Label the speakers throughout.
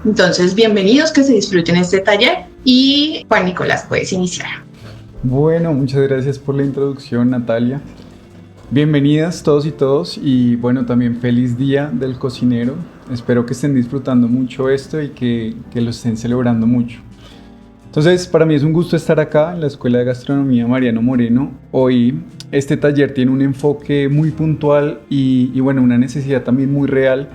Speaker 1: Entonces, bienvenidos, que se disfruten este taller y Juan Nicolás, puedes iniciar.
Speaker 2: Bueno, muchas gracias por la introducción, Natalia. Bienvenidas todos y todos y bueno, también feliz día del cocinero. Espero que estén disfrutando mucho esto y que lo estén celebrando mucho. Entonces, para mí es un gusto estar acá en la Escuela de Gastronomía Mariano Moreno. Hoy este taller tiene un enfoque muy puntual y bueno, una necesidad también muy real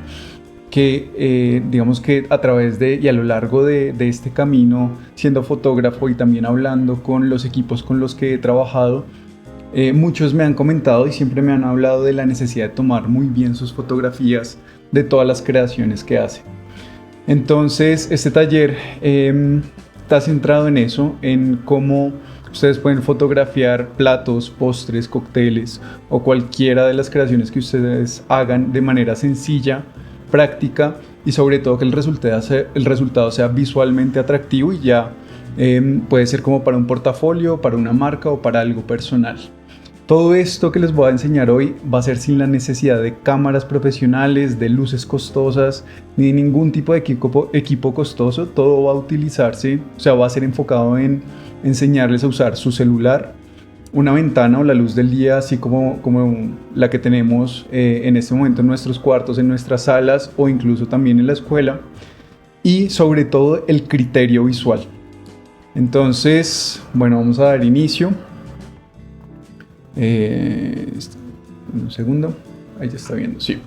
Speaker 2: que digamos que a través de y a lo largo de este camino, siendo fotógrafo y también hablando con los equipos con los que he trabajado, muchos me han comentado y siempre me han hablado de la necesidad de tomar muy bien sus fotografías de todas las creaciones que hacen. Entonces, este taller está centrado en eso, en cómo ustedes pueden fotografiar platos, postres, cócteles o cualquiera de las creaciones que ustedes hagan de manera sencilla, práctica y sobre todo que el resultado sea visualmente atractivo y ya puede ser como para un portafolio, para una marca o para algo personal. Todo esto que les voy a enseñar hoy va a ser sin la necesidad de cámaras profesionales, de luces costosas, ni de ningún tipo de equipo costoso. Todo va a utilizarse, o sea, va a ser enfocado en enseñarles a usar su celular, una ventana o la luz del día, así como la que tenemos en este momento en nuestros cuartos, en nuestras salas o incluso también en la escuela, y sobre todo el criterio visual. Entonces, bueno, vamos a dar inicio. Un segundo, ahí ya está viendo, sí.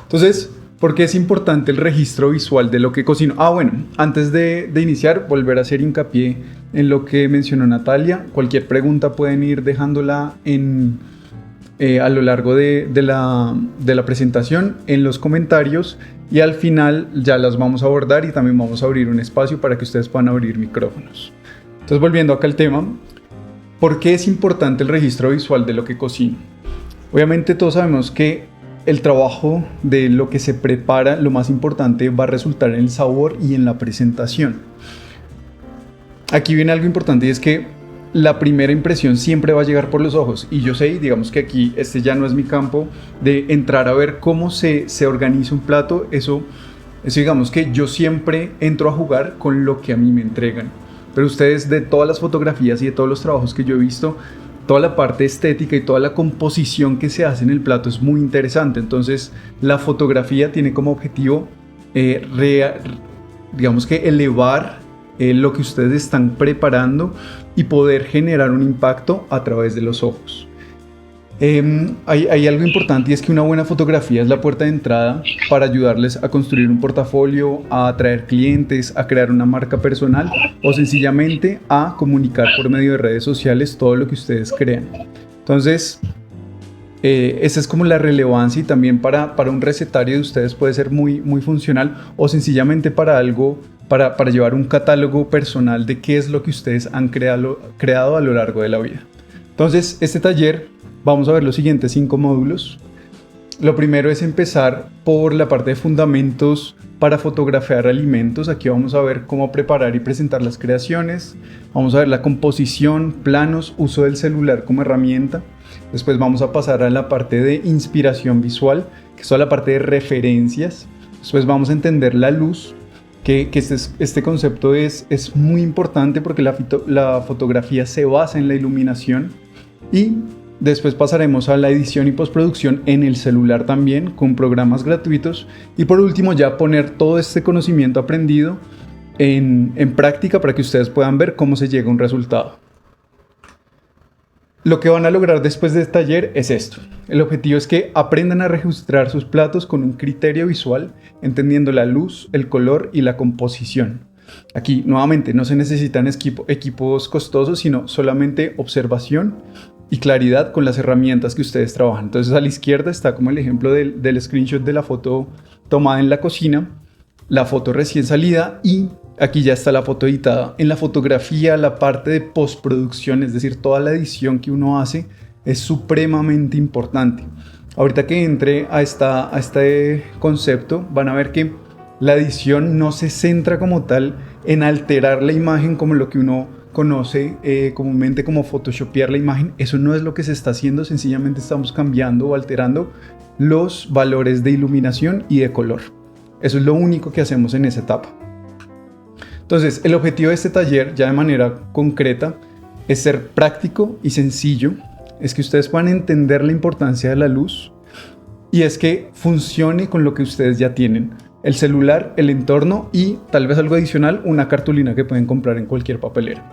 Speaker 2: Entonces, ¿por qué es importante el registro visual de lo que cocino? Bueno, antes de iniciar, volver a hacer hincapié en lo que mencionó Natalia. Cualquier pregunta pueden ir dejándola a lo largo de la presentación en los comentarios y al final ya las vamos a abordar y también vamos a abrir un espacio para que ustedes puedan abrir micrófonos. Entonces, volviendo acá al tema, ¿por qué es importante el registro visual de lo que cocino? Obviamente todos sabemos que el trabajo de lo que se prepara, lo más importante va a resultar en el sabor y en la presentación. Aquí viene algo importante y es que la primera impresión siempre va a llegar por los ojos. Y yo sé, digamos que aquí este ya no es mi campo de entrar a ver cómo se organiza un plato. Eso digamos que yo siempre entro a jugar con lo que a mí me entregan. Pero ustedes, de todas las fotografías y de todos los trabajos que yo he visto, toda la parte estética y toda la composición que se hace en el plato es muy interesante. Entonces, la fotografía tiene como objetivo, digamos que elevar lo que ustedes están preparando y poder generar un impacto a través de los ojos. Hay algo importante y es que una buena fotografía es la puerta de entrada para ayudarles a construir un portafolio, a atraer clientes, a crear una marca personal o sencillamente a comunicar por medio de redes sociales todo lo que ustedes crean. Entonces, esa es como la relevancia y también para un recetario de ustedes puede ser muy, muy funcional o sencillamente para algo, para llevar un catálogo personal de qué es lo que ustedes han creado a lo largo de la vida. Entonces, este taller vamos a ver los siguientes 5 módulos. Lo primero es empezar por la parte de fundamentos para fotografiar alimentos. Aquí vamos a ver cómo preparar y presentar las creaciones. Vamos a ver la composición, planos, uso del celular como herramienta. Después vamos a pasar a la parte de inspiración visual, que es toda la parte de referencias. Después vamos a entender la luz, que este concepto es muy importante porque la fotografía se basa en la iluminación. Y después pasaremos a la edición y postproducción en el celular también, con programas gratuitos. Y por último, ya poner todo este conocimiento aprendido en práctica para que ustedes puedan ver cómo se llega a un resultado. Lo que van a lograr después de este taller es esto. El objetivo es que aprendan a registrar sus platos con un criterio visual, entendiendo la luz, el color y la composición. Aquí, nuevamente, no se necesitan equipos costosos, sino solamente observación y claridad con las herramientas que ustedes trabajan. Entonces, a la izquierda está como el ejemplo del screenshot de la foto tomada en la cocina, la foto recién salida y aquí ya está la foto editada. En la fotografía, la parte de postproducción, es decir, toda la edición que uno hace, es supremamente importante. Ahorita que entre a este concepto, van a ver que la edición no se centra como tal en alterar la imagen como lo que uno conoce comúnmente como photoshopear la imagen. Eso no es lo que se está haciendo, sencillamente estamos cambiando o alterando los valores de iluminación y de color. Eso es lo único que hacemos en esa etapa. Entonces, el objetivo de este taller, ya de manera concreta, es ser práctico y sencillo, es que ustedes puedan entender la importancia de la luz y es que funcione con lo que ustedes ya tienen. El celular, el entorno y tal vez algo adicional, una cartulina que pueden comprar en cualquier papelera.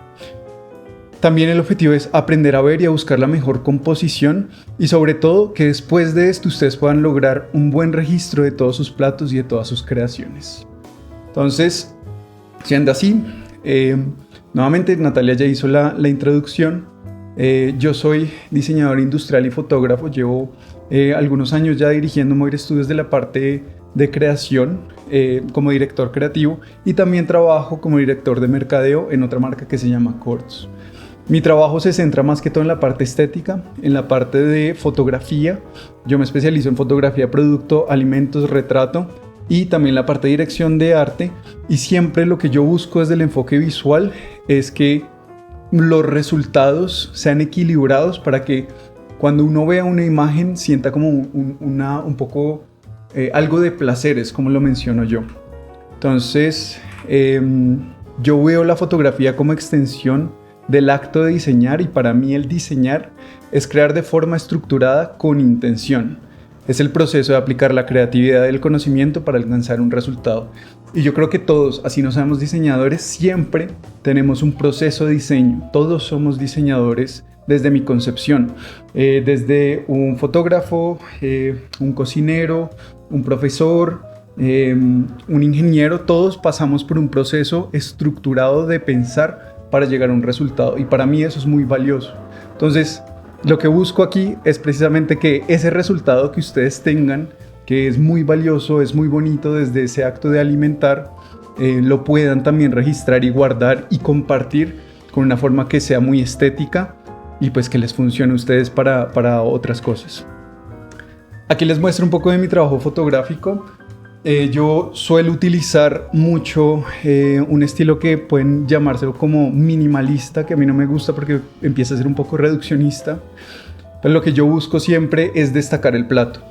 Speaker 2: También el objetivo es aprender a ver y a buscar la mejor composición y sobre todo que después de esto ustedes puedan lograr un buen registro de todos sus platos y de todas sus creaciones. Entonces, siendo así, nuevamente Natalia ya hizo la introducción. Yo soy diseñador industrial y fotógrafo, llevo algunos años ya dirigiendo Moir Studios de la parte de creación como director creativo y también trabajo como director de mercadeo en otra marca que se llama Quartz. Mi trabajo se centra más que todo en la parte estética, en la parte de fotografía. Yo me especializo en fotografía de producto, alimentos, retrato y también la parte de dirección de arte. Y siempre lo que yo busco desde el enfoque visual es que los resultados sean equilibrados para que cuando uno vea una imagen sienta como un poco algo de placeres, como lo menciono yo. Entonces, yo veo la fotografía como extensión del acto de diseñar y para mí el diseñar es crear de forma estructurada con intención. Es el proceso de aplicar la creatividad del conocimiento para alcanzar un resultado. Y yo creo que todos, así no seamos diseñadores, siempre tenemos un proceso de diseño. Todos somos diseñadores desde mi concepción. Desde un fotógrafo, un cocinero, un profesor, un ingeniero, todos pasamos por un proceso estructurado de pensar para llegar a un resultado y para mí eso es muy valioso. Entonces, lo que busco aquí es precisamente que ese resultado que ustedes tengan, que es muy valioso, es muy bonito desde ese acto de alimentar, lo puedan también registrar y guardar y compartir con una forma que sea muy estética y pues que les funcione a ustedes para otras cosas. Aquí les muestro un poco de mi trabajo fotográfico. Yo suelo utilizar mucho un estilo que pueden llamárselo como minimalista, que a mí no me gusta porque empieza a ser un poco reduccionista. Pero lo que yo busco siempre es destacar el plato.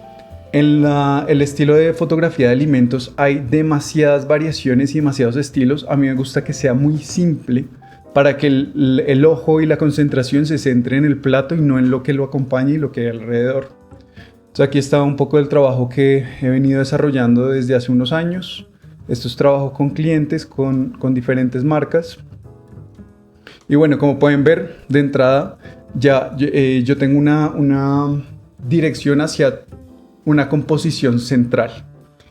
Speaker 2: En el estilo de fotografía de alimentos hay demasiadas variaciones y demasiados estilos. A mí me gusta que sea muy simple para que el ojo y la concentración se centren en el plato y no en lo que lo acompaña y lo que hay alrededor. Entonces aquí está un poco del trabajo que he venido desarrollando desde hace unos años. Esto es trabajo con clientes, con diferentes marcas. Y bueno, como pueden ver, de entrada ya yo tengo una dirección hacia una composición central.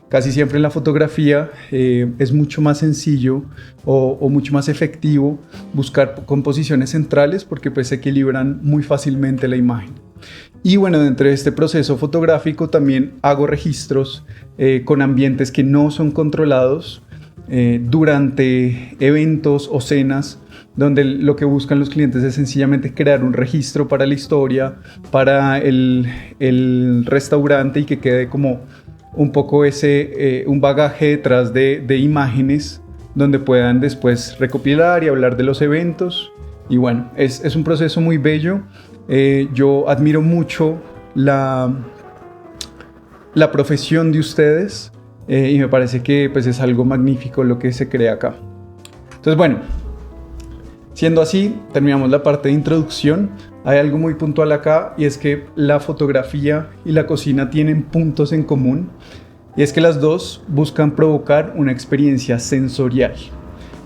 Speaker 2: Casi siempre en la fotografía es mucho más sencillo o mucho más efectivo buscar composiciones centrales porque pues equilibran muy fácilmente la imagen. Y bueno, dentro de este proceso fotográfico también hago registros con ambientes que no son controlados durante eventos o cenas donde lo que buscan los clientes es sencillamente crear un registro para la historia, para el restaurante y que quede como un poco un bagaje detrás de imágenes donde puedan después recopilar y hablar de los eventos. Y bueno, es un proceso muy bello. Yo admiro mucho la profesión de ustedes y me parece que pues, es algo magnífico lo que se crea acá. Entonces bueno, siendo así, terminamos la parte de introducción. Hay algo muy puntual acá y es que la fotografía y la cocina tienen puntos en común y es que las dos buscan provocar una experiencia sensorial.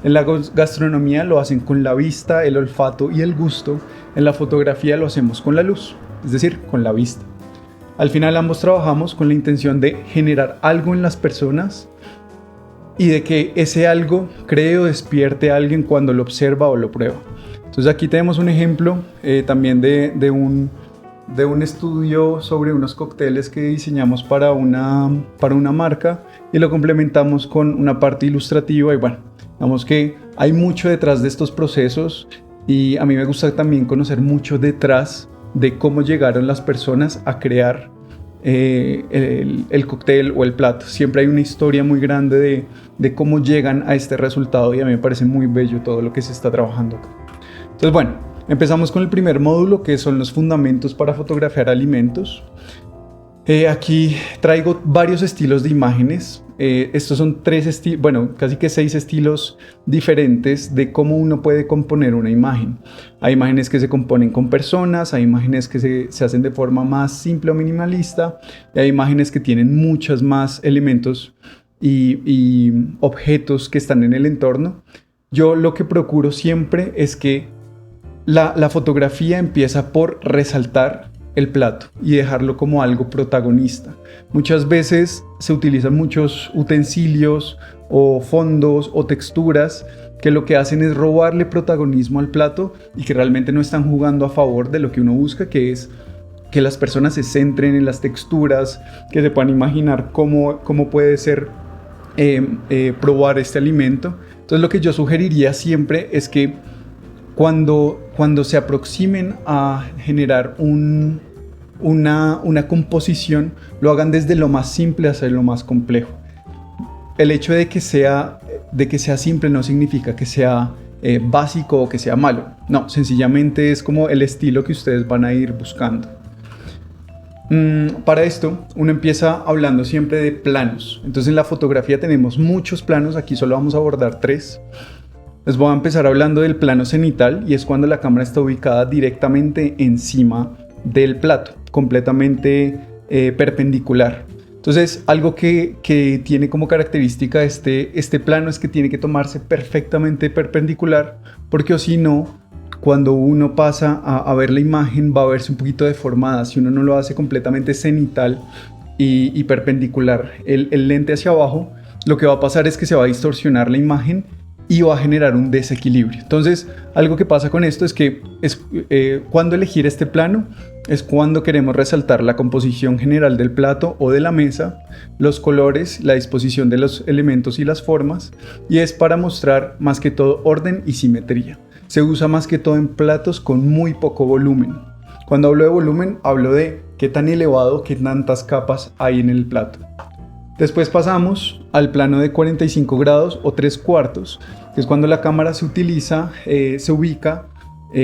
Speaker 2: En la gastronomía lo hacen con la vista, el olfato y el gusto. En la fotografía lo hacemos con la luz, es decir, con la vista. Al final ambos trabajamos con la intención de generar algo en las personas y de que ese algo cree o despierte a alguien cuando lo observa o lo prueba. Entonces aquí tenemos un ejemplo también de un estudio sobre unos cócteles que diseñamos para una marca y lo complementamos con una parte ilustrativa y bueno, digamos que hay mucho detrás de estos procesos y a mí me gusta también conocer mucho detrás de cómo llegaron las personas a crear el cóctel o el plato. Siempre hay una historia muy grande de cómo llegan a este resultado y a mí me parece muy bello todo lo que se está trabajando acá. Entonces bueno, empezamos con el primer módulo que son los fundamentos para fotografiar alimentos. Aquí traigo varios estilos de imágenes. Estos son casi que 6 estilos diferentes de cómo uno puede componer una imagen. Hay imágenes que se componen con personas, hay imágenes que se hacen de forma más simple o minimalista, y hay imágenes que tienen muchos más elementos y objetos que están en el entorno. Yo lo que procuro siempre es que la fotografía empieza por resaltar el plato y dejarlo como algo protagonista. Muchas veces se utilizan muchos utensilios o fondos o texturas que lo que hacen es robarle protagonismo al plato y que realmente no están jugando a favor de lo que uno busca, que es que las personas se centren en las texturas, que se puedan imaginar cómo puede ser probar este alimento. Entonces lo que yo sugeriría siempre es que cuando se aproximen a generar una composición, lo hagan desde lo más simple hasta lo más complejo. El hecho de que sea simple no significa que sea básico o que sea malo. No, sencillamente es como el estilo que ustedes van a ir buscando. Para esto, uno empieza hablando siempre de planos. Entonces en la fotografía tenemos muchos planos, aquí solo vamos a abordar 3. Les voy a empezar hablando del plano cenital, y es cuando la cámara está ubicada directamente encima del plato, completamente perpendicular. Entonces, algo que tiene como característica este plano es que tiene que tomarse perfectamente perpendicular, porque o si no, cuando uno pasa a ver la imagen va a verse un poquito deformada si uno no lo hace completamente cenital y perpendicular el lente hacia abajo. Lo que va a pasar es que se va a distorsionar la imagen y va a generar un desequilibrio. Entonces, algo que pasa con esto es que cuando elegir este plano es cuando queremos resaltar la composición general del plato o de la mesa, los colores, la disposición de los elementos y las formas, y es para mostrar más que todo orden y simetría. Se usa más que todo en platos con muy poco volumen. Cuando hablo de volumen, hablo de qué tan elevado, qué tantas capas hay en el plato. Después pasamos al plano de 45 grados o 3/4, que es cuando la cámara se ubica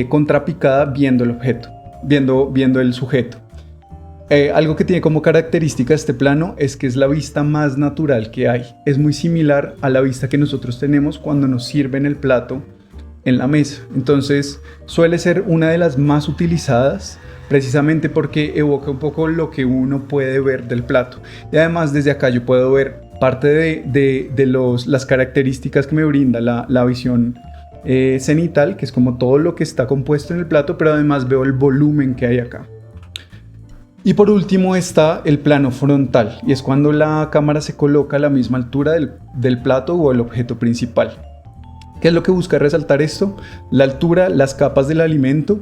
Speaker 2: contrapicada viendo el objeto, viendo el sujeto. Algo que tiene como característica este plano es que es la vista más natural que hay. Es muy similar a la vista que nosotros tenemos cuando nos sirven el plato en la mesa. Entonces suele ser una de las más utilizadas, precisamente porque evoca un poco lo que uno puede ver del plato. Y además desde acá yo puedo ver parte de las características que me brinda la visión cenital, que es como todo lo que está compuesto en el plato, pero además veo el volumen que hay acá. Y por último está el plano frontal, y es cuando la cámara se coloca a la misma altura del plato o el objeto principal. ¿Qué es lo que busca resaltar esto? La altura, las capas del alimento,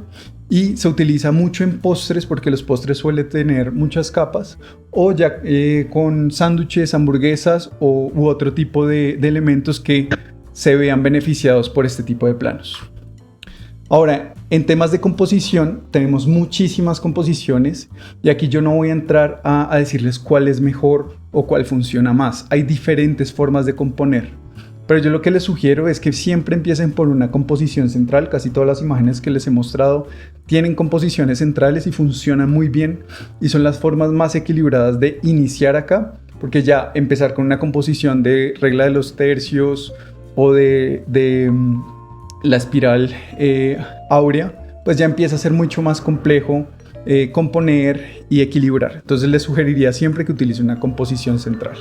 Speaker 2: y se utiliza mucho en postres porque los postres suelen tener muchas capas, o ya con sándwiches, hamburguesas u otro tipo de elementos que se vean beneficiados por este tipo de planos. Ahora, en temas de composición tenemos muchísimas composiciones, y aquí yo no voy a entrar a decirles cuál es mejor o cuál funciona más. Hay diferentes formas de componer. Pero yo lo que les sugiero es que siempre empiecen por una composición central. Casi todas las imágenes que les he mostrado tienen composiciones centrales y funcionan muy bien, y son las formas más equilibradas de iniciar acá, porque ya empezar con una composición de regla de los tercios o de la espiral áurea, pues ya empieza a ser mucho más complejo componer y equilibrar. Entonces les sugeriría siempre que utilicen una composición central.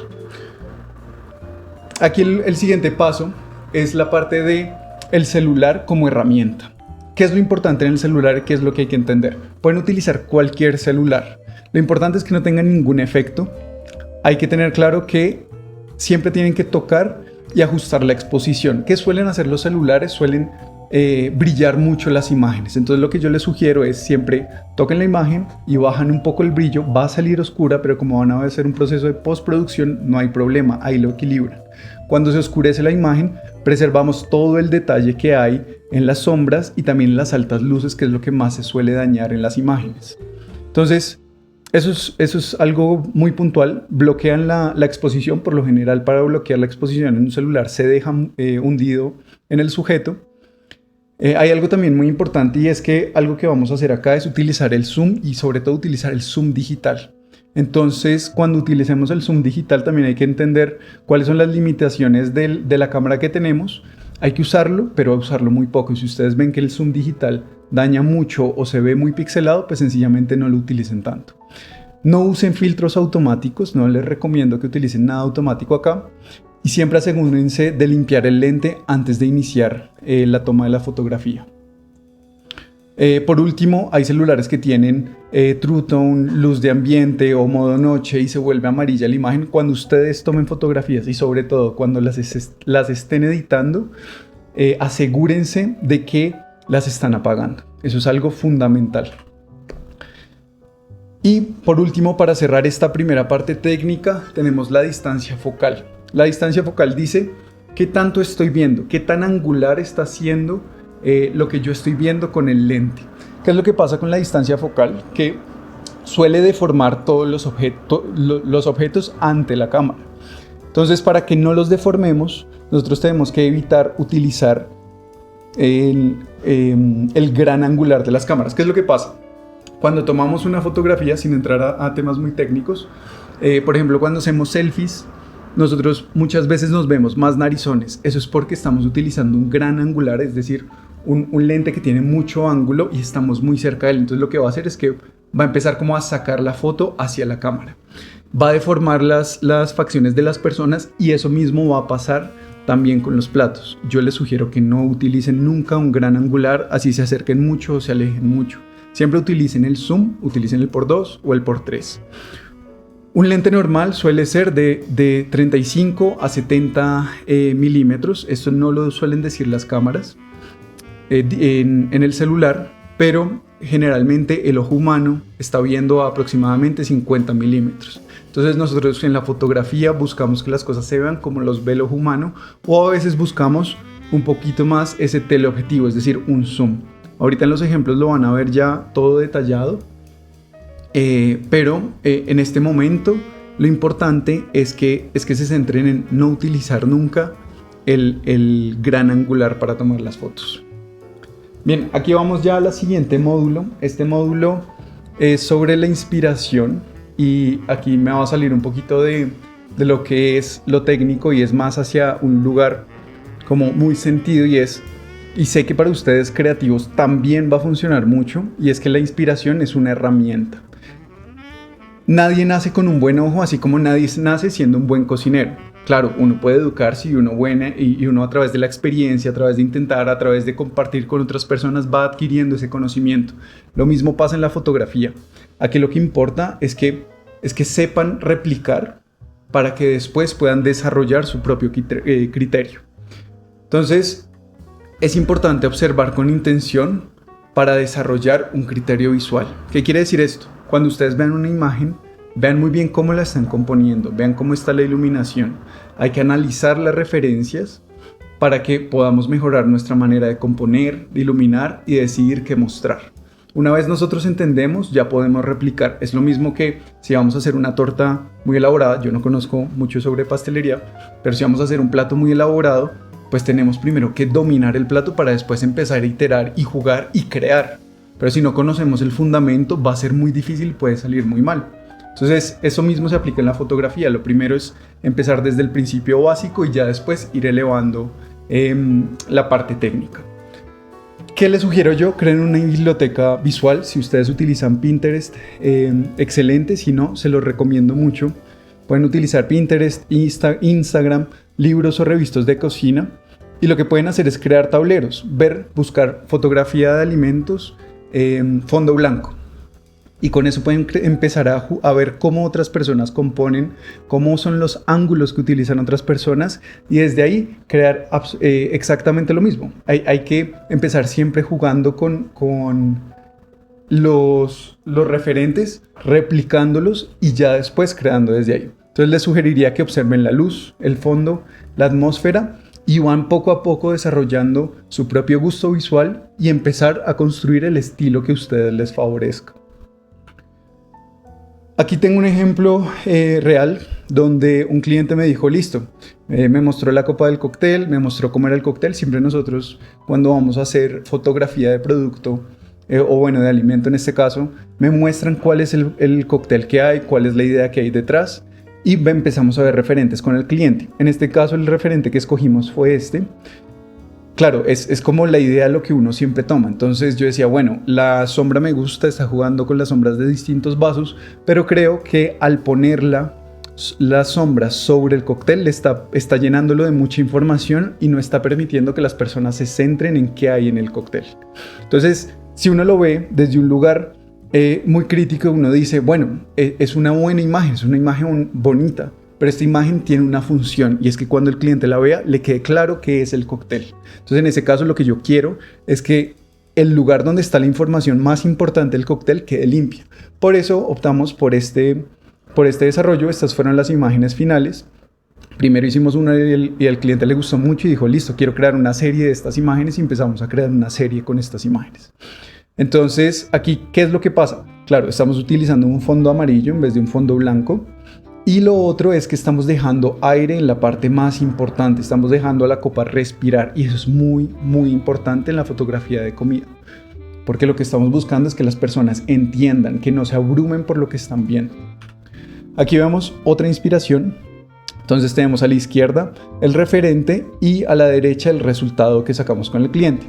Speaker 2: Aquí el siguiente paso es la parte de el celular como herramienta. ¿Qué es lo importante en el celular y qué es lo que hay que entender? Pueden utilizar cualquier celular. Lo importante es que no tengan ningún efecto. Hay que tener claro que siempre tienen que tocar y ajustar la exposición. ¿Qué suelen hacer los celulares? Suelen brillar mucho las imágenes. Entonces lo que yo les sugiero es siempre toquen la imagen y bajan un poco el brillo. Va a salir oscura, pero como van a hacer un proceso de postproducción, no hay problema, ahí lo equilibran. Cuando se oscurece la imagen, preservamos todo el detalle que hay en las sombras y también en las altas luces, que es lo que más se suele dañar en las imágenes. Entonces, eso es algo muy puntual. Bloquean la exposición. Por lo general, para bloquear la exposición en un celular se deja hundido en el sujeto. Hay algo también muy importante, y es que algo que vamos a hacer acá es utilizar el zoom, y sobre todo utilizar el zoom digital. Entonces, cuando utilicemos el zoom digital también hay que entender cuáles son las limitaciones de la cámara que tenemos. Hay que usarlo, pero usarlo muy poco. Y si ustedes ven que el zoom digital daña mucho o se ve muy pixelado, pues sencillamente no lo utilicen tanto. No usen filtros automáticos, no les recomiendo que utilicen nada automático acá. Y siempre asegúrense de limpiar el lente antes de iniciar la toma de la fotografía. Por último, hay celulares que tienen True Tone, luz de ambiente o modo noche y se vuelve amarilla la imagen. Cuando ustedes tomen fotografías y sobre todo cuando las estén editando, asegúrense de que las están apagando. Eso es algo fundamental. Y por último, para cerrar esta primera parte técnica, tenemos la distancia focal. La distancia focal dice qué tanto estoy viendo, qué tan angular está siendo lo que yo estoy viendo con el lente. ¿Qué es lo que pasa con la distancia focal? Que suele deformar todos los objetos ante la cámara. Entonces, para que no los deformemos, nosotros tenemos que evitar utilizar el gran angular de las cámaras. ¿Qué es lo que pasa? Cuando tomamos una fotografía, sin entrar a temas muy técnicos, por ejemplo, cuando hacemos selfies, nosotros muchas veces nos vemos más narizones. Eso es porque estamos utilizando un gran angular, es decir, un lente que tiene mucho ángulo y estamos muy cerca de él. Entonces lo que va a hacer es que va a empezar como a sacar la foto hacia la cámara. Va a deformar las facciones de las personas y eso mismo va a pasar también con los platos. Yo les sugiero que no utilicen nunca un gran angular, así se acerquen mucho o se alejen mucho. Siempre utilicen el zoom, utilicen el por 2 o el por 3. Un lente normal suele ser de 35 a 70 milímetros. Esto no lo suelen decir las cámaras en el celular, pero generalmente el ojo humano está viendo aproximadamente 50 milímetros. Entonces nosotros en la fotografía buscamos que las cosas se vean como los ve el ojo humano, o a veces buscamos un poquito más ese teleobjetivo, es decir, un zoom. Ahorita en los ejemplos lo van a ver ya todo detallado. Pero en este momento lo importante es que se centren en no utilizar nunca el gran angular para tomar las fotos. Bien, aquí vamos ya al siguiente módulo. Este módulo es sobre la inspiración y aquí me va a salir un poquito de lo que es lo técnico y es más hacia un lugar como muy sentido y sé que para ustedes creativos también va a funcionar mucho, y es que la inspiración es una herramienta. Nadie nace con un buen ojo, así como nadie nace siendo un buen cocinero. Claro, uno puede educarse y uno a través de la experiencia, a través de intentar, a través de compartir con otras personas va adquiriendo ese conocimiento. Lo mismo pasa en la fotografía. Aquí lo que importa es que sepan replicar para que después puedan desarrollar su propio criterio. Entonces, es importante observar con intención para desarrollar un criterio visual. ¿Qué quiere decir esto? Cuando ustedes vean una imagen, vean muy bien cómo la están componiendo, vean cómo está la iluminación. Hay que analizar las referencias para que podamos mejorar nuestra manera de componer, de iluminar y decidir qué mostrar. Una vez nosotros entendemos, ya podemos replicar. Es lo mismo que si vamos a hacer una torta muy elaborada, yo no conozco mucho sobre pastelería, pero si vamos a hacer un plato muy elaborado, pues tenemos primero que dominar el plato para después empezar a iterar y jugar y crear. Pero si no conocemos el fundamento, va a ser muy difícil y puede salir muy mal. Entonces, eso mismo se aplica en la fotografía. Lo primero es empezar desde el principio básico y ya después ir elevando la parte técnica. ¿Qué les sugiero yo? Creen una biblioteca visual. Si ustedes utilizan Pinterest, excelente. Si no, se los recomiendo mucho. Pueden utilizar Pinterest, Instagram, libros o revistas de cocina. Y lo que pueden hacer es crear tableros, buscar fotografía de alimentos, fondo blanco. Y con eso pueden empezar a ver cómo otras personas componen, cómo son los ángulos que utilizan otras personas y desde ahí crear exactamente lo mismo. Hay que empezar siempre jugando con los referentes, replicándolos y ya después creando desde ahí. Entonces les sugeriría que observen la luz, el fondo, la atmósfera y van poco a poco desarrollando su propio gusto visual y empezar a construir el estilo que a ustedes les favorezca. Aquí tengo un ejemplo real donde un cliente me dijo, listo, me mostró la copa del cóctel, me mostró cómo era el cóctel. Siempre nosotros cuando vamos a hacer fotografía de producto o bueno, de alimento en este caso, me muestran cuál es el cóctel que hay, cuál es la idea que hay detrás y empezamos a ver referentes con el cliente. En este caso el referente que escogimos fue este. Claro, es como la idea de lo que uno siempre toma. Entonces yo decía, bueno, la sombra me gusta, está jugando con las sombras de distintos vasos, pero creo que al ponerla la sombra sobre el cóctel está llenándolo de mucha información y no está permitiendo que las personas se centren en qué hay en el cóctel. Entonces, si uno lo ve desde un lugar muy crítico, uno dice, bueno, es una buena imagen, es una imagen bonita, pero esta imagen tiene una función y es que cuando el cliente la vea le quede claro qué es el cóctel. Entonces en ese caso lo que yo quiero es que el lugar donde está la información más importante del cóctel quede limpia. Por eso optamos por este desarrollo. Estas fueron las imágenes finales. Primero hicimos una y al cliente le gustó mucho y dijo, listo, quiero crear una serie de estas imágenes y empezamos a crear una serie con estas imágenes. Entonces aquí, ¿qué es lo que pasa? Claro, estamos utilizando un fondo amarillo en vez de un fondo blanco. Y lo otro es que estamos dejando aire en la parte más importante, estamos dejando a la copa respirar y eso es muy, muy importante en la fotografía de comida. Porque lo que estamos buscando es que las personas entiendan, que no se abrumen por lo que están viendo. Aquí vemos otra inspiración. Entonces tenemos a la izquierda el referente y a la derecha el resultado que sacamos con el cliente.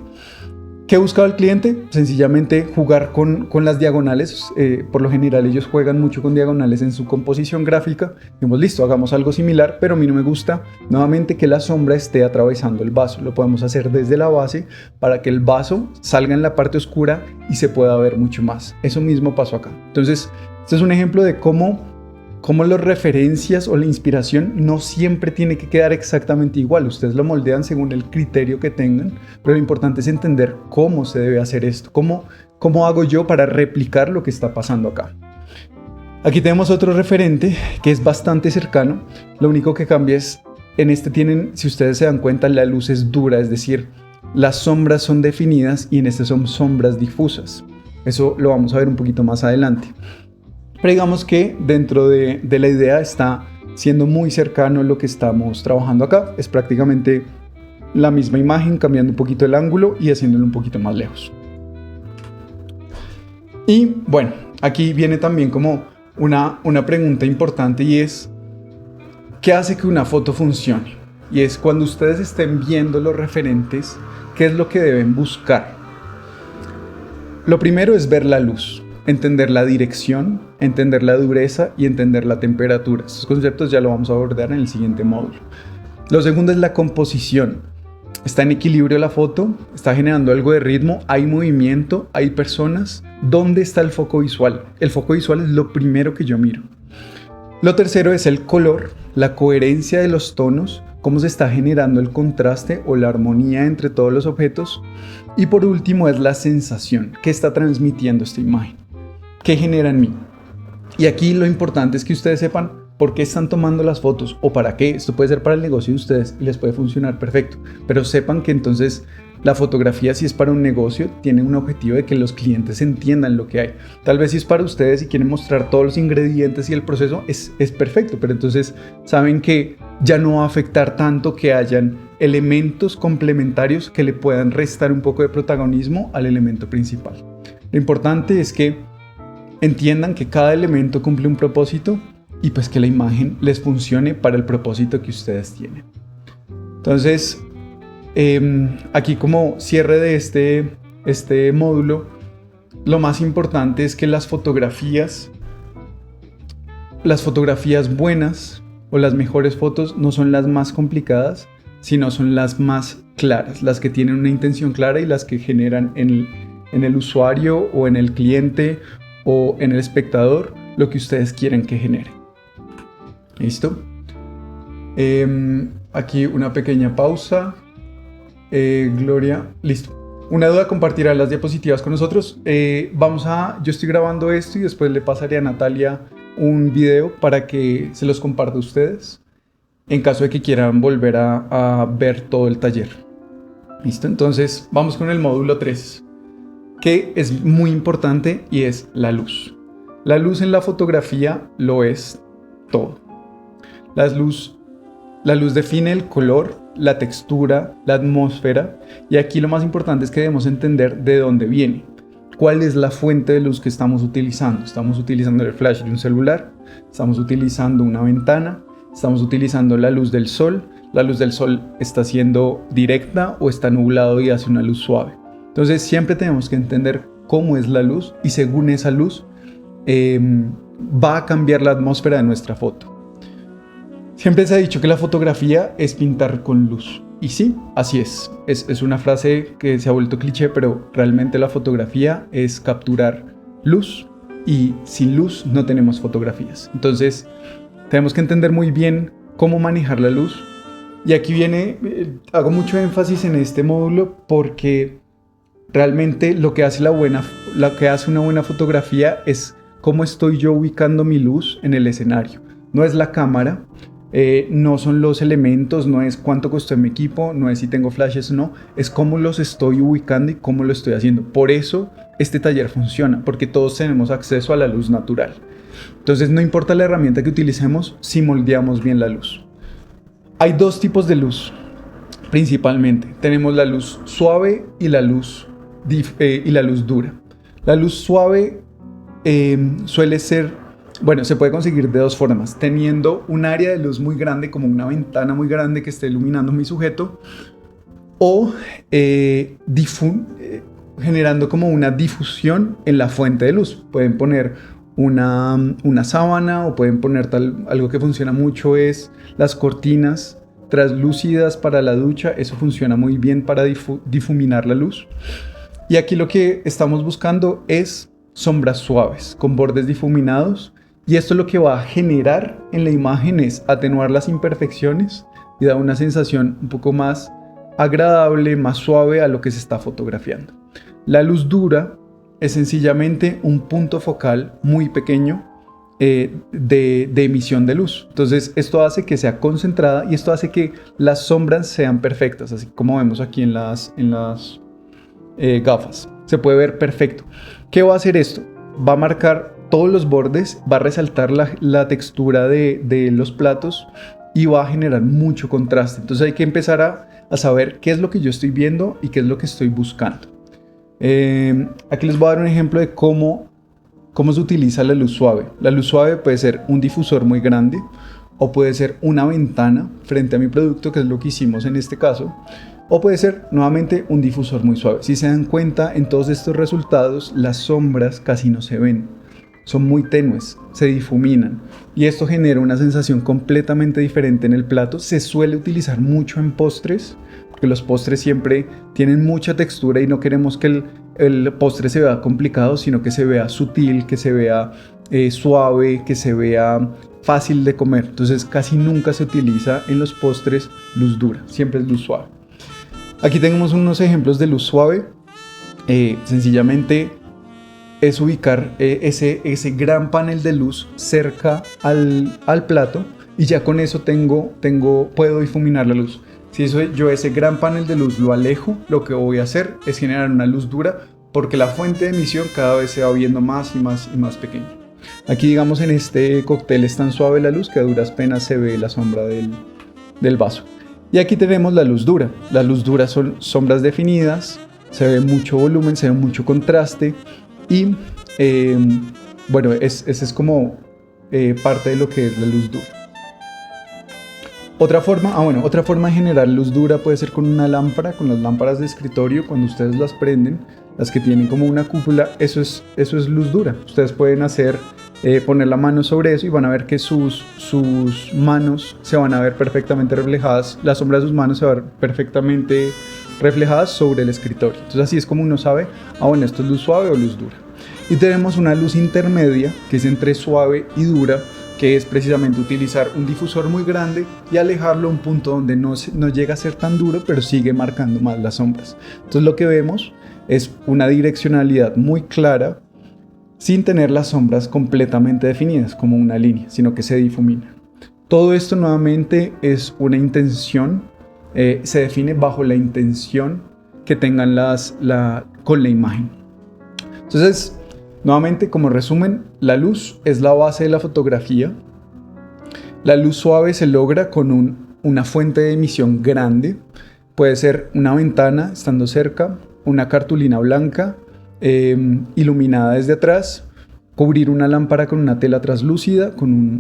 Speaker 2: ¿Qué buscaba el cliente? Sencillamente jugar con las diagonales. Por lo general ellos juegan mucho con diagonales en su composición gráfica. Dijimos, listo, hagamos algo similar, pero a mí no me gusta nuevamente que la sombra esté atravesando el vaso. Lo podemos hacer desde la base para que el vaso salga en la parte oscura y se pueda ver mucho más. Eso mismo pasó acá. Entonces, este es un ejemplo de cómo las referencias o la inspiración no siempre tiene que quedar exactamente igual. Ustedes lo moldean según el criterio que tengan, pero lo importante es entender cómo se debe hacer esto, cómo hago yo para replicar lo que está pasando acá. Aquí tenemos otro referente que es bastante cercano. Lo único que cambia es, en este tienen, si ustedes se dan cuenta, la luz es dura, es decir, las sombras son definidas y en este son sombras difusas. Eso lo vamos a ver un poquito más adelante. Pero digamos que dentro de la idea está siendo muy cercano a lo que estamos trabajando acá. Es prácticamente la misma imagen, cambiando un poquito el ángulo y haciéndolo un poquito más lejos. Y bueno, aquí viene también como una pregunta importante y es, ¿qué hace que una foto funcione? Y es cuando ustedes estén viendo los referentes, ¿qué es lo que deben buscar? Lo primero es ver la luz. Entender la dirección, entender la dureza y entender la temperatura. Estos conceptos ya lo vamos a abordar en el siguiente módulo. Lo segundo es la composición. Está en equilibrio la foto, está generando algo de ritmo, hay movimiento, hay personas. ¿Dónde está el foco visual? El foco visual es lo primero que yo miro. Lo tercero es el color, la coherencia de los tonos, cómo se está generando el contraste o la armonía entre todos los objetos. Y por último es la sensación, ¿qué está transmitiendo esta imagen? ¿Qué genera en mí? Y aquí lo importante es que ustedes sepan por qué están tomando las fotos o para qué. Esto puede ser para el negocio de ustedes y les puede funcionar perfecto. Pero sepan que entonces la fotografía, si es para un negocio, tiene un objetivo de que los clientes entiendan lo que hay. Tal vez si es para ustedes y quieren mostrar todos los ingredientes y el proceso, es perfecto. Pero entonces saben que ya no va a afectar tanto que hayan elementos complementarios que le puedan restar un poco de protagonismo al elemento principal. Lo importante es que entiendan que cada elemento cumple un propósito y pues que la imagen les funcione para el propósito que ustedes tienen. Entonces, aquí como cierre de este módulo, lo más importante es que las fotografías buenas o las mejores fotos no son las más complicadas, sino son las más claras, las que tienen una intención clara y las que generan en el usuario o en el cliente o en el espectador lo que ustedes quieren que genere. ¿Listo? Aquí una pequeña pausa. Gloria, listo. Una duda, compartirá las diapositivas con nosotros. Yo estoy grabando esto y después le pasaré a Natalia un video para que se los comparta a ustedes en caso de que quieran volver a ver todo el taller. ¿Listo? Entonces vamos con el módulo 3. Que es muy importante y es la luz. La luz en la fotografía lo es todo. La luz define el color, la textura, la atmósfera y aquí lo más importante es que debemos entender de dónde viene. cuál es la fuente de luz que estamos utilizando. Estamos utilizando el flash de un celular, estamos utilizando una ventana, estamos utilizando la luz del sol. La luz del sol está siendo directa o está nublado y hace una luz suave. Entonces siempre tenemos que entender cómo es la luz y según esa luz va a cambiar la atmósfera de nuestra foto. Siempre se ha dicho que la fotografía es pintar con luz. Y sí, así es. Es una frase que se ha vuelto cliché, pero realmente la fotografía es capturar luz y sin luz no tenemos fotografías. Entonces tenemos que entender muy bien cómo manejar la luz. Y aquí viene, hago mucho énfasis en este módulo porque realmente lo que hace una buena fotografía es cómo estoy yo ubicando mi luz en el escenario. No es la cámara, no son los elementos, no es cuánto costó mi equipo, no es si tengo flashes o no, es cómo los estoy ubicando y cómo lo estoy haciendo. Por eso este taller funciona, porque todos tenemos acceso a la luz natural. Entonces no importa la herramienta que utilicemos si moldeamos bien la luz. Hay dos tipos de luz, principalmente. Tenemos la luz suave y la luz dura. La luz suave suele ser, se puede conseguir de dos formas. Teniendo un área de luz muy grande, como una ventana muy grande que esté iluminando mi sujeto, o generando como una difusión en la fuente de luz. Pueden poner una sábana o pueden poner algo que funciona mucho es las cortinas translúcidas para la ducha. Eso funciona muy bien para difuminar la luz. Y aquí lo que estamos buscando es sombras suaves con bordes difuminados, y esto lo que va a generar en la imagen es atenuar las imperfecciones y dar una sensación un poco más agradable, más suave a lo que se está fotografiando. La luz dura es sencillamente un punto focal muy pequeño de emisión de luz. Entonces esto hace que sea concentrada y esto hace que las sombras sean perfectas, así como vemos aquí en las gafas. Se puede ver perfecto. ¿Qué va a hacer esto? Va a marcar todos los bordes, va a resaltar la textura de los platos y va a generar mucho contraste. Entonces hay que empezar a saber qué es lo que yo estoy viendo y qué es lo que estoy buscando. Aquí les voy a dar un ejemplo de cómo se utiliza la luz suave. La luz suave puede ser un difusor muy grande o puede ser una ventana frente a mi producto, que es lo que hicimos en este caso, o puede ser nuevamente un difusor muy suave. Si se dan cuenta, en todos estos resultados las sombras casi no se ven, son muy tenues, se difuminan y esto genera una sensación completamente diferente en el plato. Se suele utilizar mucho en postres, porque los postres siempre tienen mucha textura y no queremos que el postre se vea complicado, sino que se vea sutil, que se vea suave, que se vea fácil de comer. Entonces casi nunca se utiliza en los postres luz dura, siempre es luz suave. Aquí tenemos unos ejemplos de luz suave. Sencillamente es ubicar ese gran panel de luz cerca al plato y ya con eso puedo difuminar la luz. Si yo ese gran panel de luz lo alejo, lo que voy a hacer es generar una luz dura, porque la fuente de emisión cada vez se va viendo más y más y más pequeña. Aquí, digamos, en este cóctel es tan suave la luz que a duras penas se ve la sombra del vaso. Y aquí tenemos la luz dura. La luz dura son sombras definidas, se ve mucho volumen, se ve mucho contraste y ese es como parte de lo que es la luz dura. Otra forma de generar luz dura puede ser con una lámpara, con las lámparas de escritorio. Cuando ustedes las prenden, las que tienen como una cúpula, eso es luz dura. Ustedes pueden poner la mano sobre eso y van a ver que sus manos se van a ver perfectamente reflejadas, la sombra de sus manos se va a ver perfectamente reflejadas sobre el escritorio. Entonces así es como uno sabe, esto es luz suave o luz dura. Y tenemos una luz intermedia que es entre suave y dura, que es precisamente utilizar un difusor muy grande y alejarlo a un punto donde no llega a ser tan duro, pero sigue marcando más las sombras. Entonces lo que vemos es una direccionalidad muy clara, sin tener las sombras completamente definidas como una línea, sino que se difumina. Todo esto nuevamente es una intención, se define bajo la intención que tengan con la imagen. Entonces, nuevamente, como resumen, la luz es la base de la fotografía. La luz suave se logra con una fuente de emisión grande. Puede ser una ventana estando cerca, una cartulina blanca, iluminada desde atrás, cubrir una lámpara con una tela translúcida,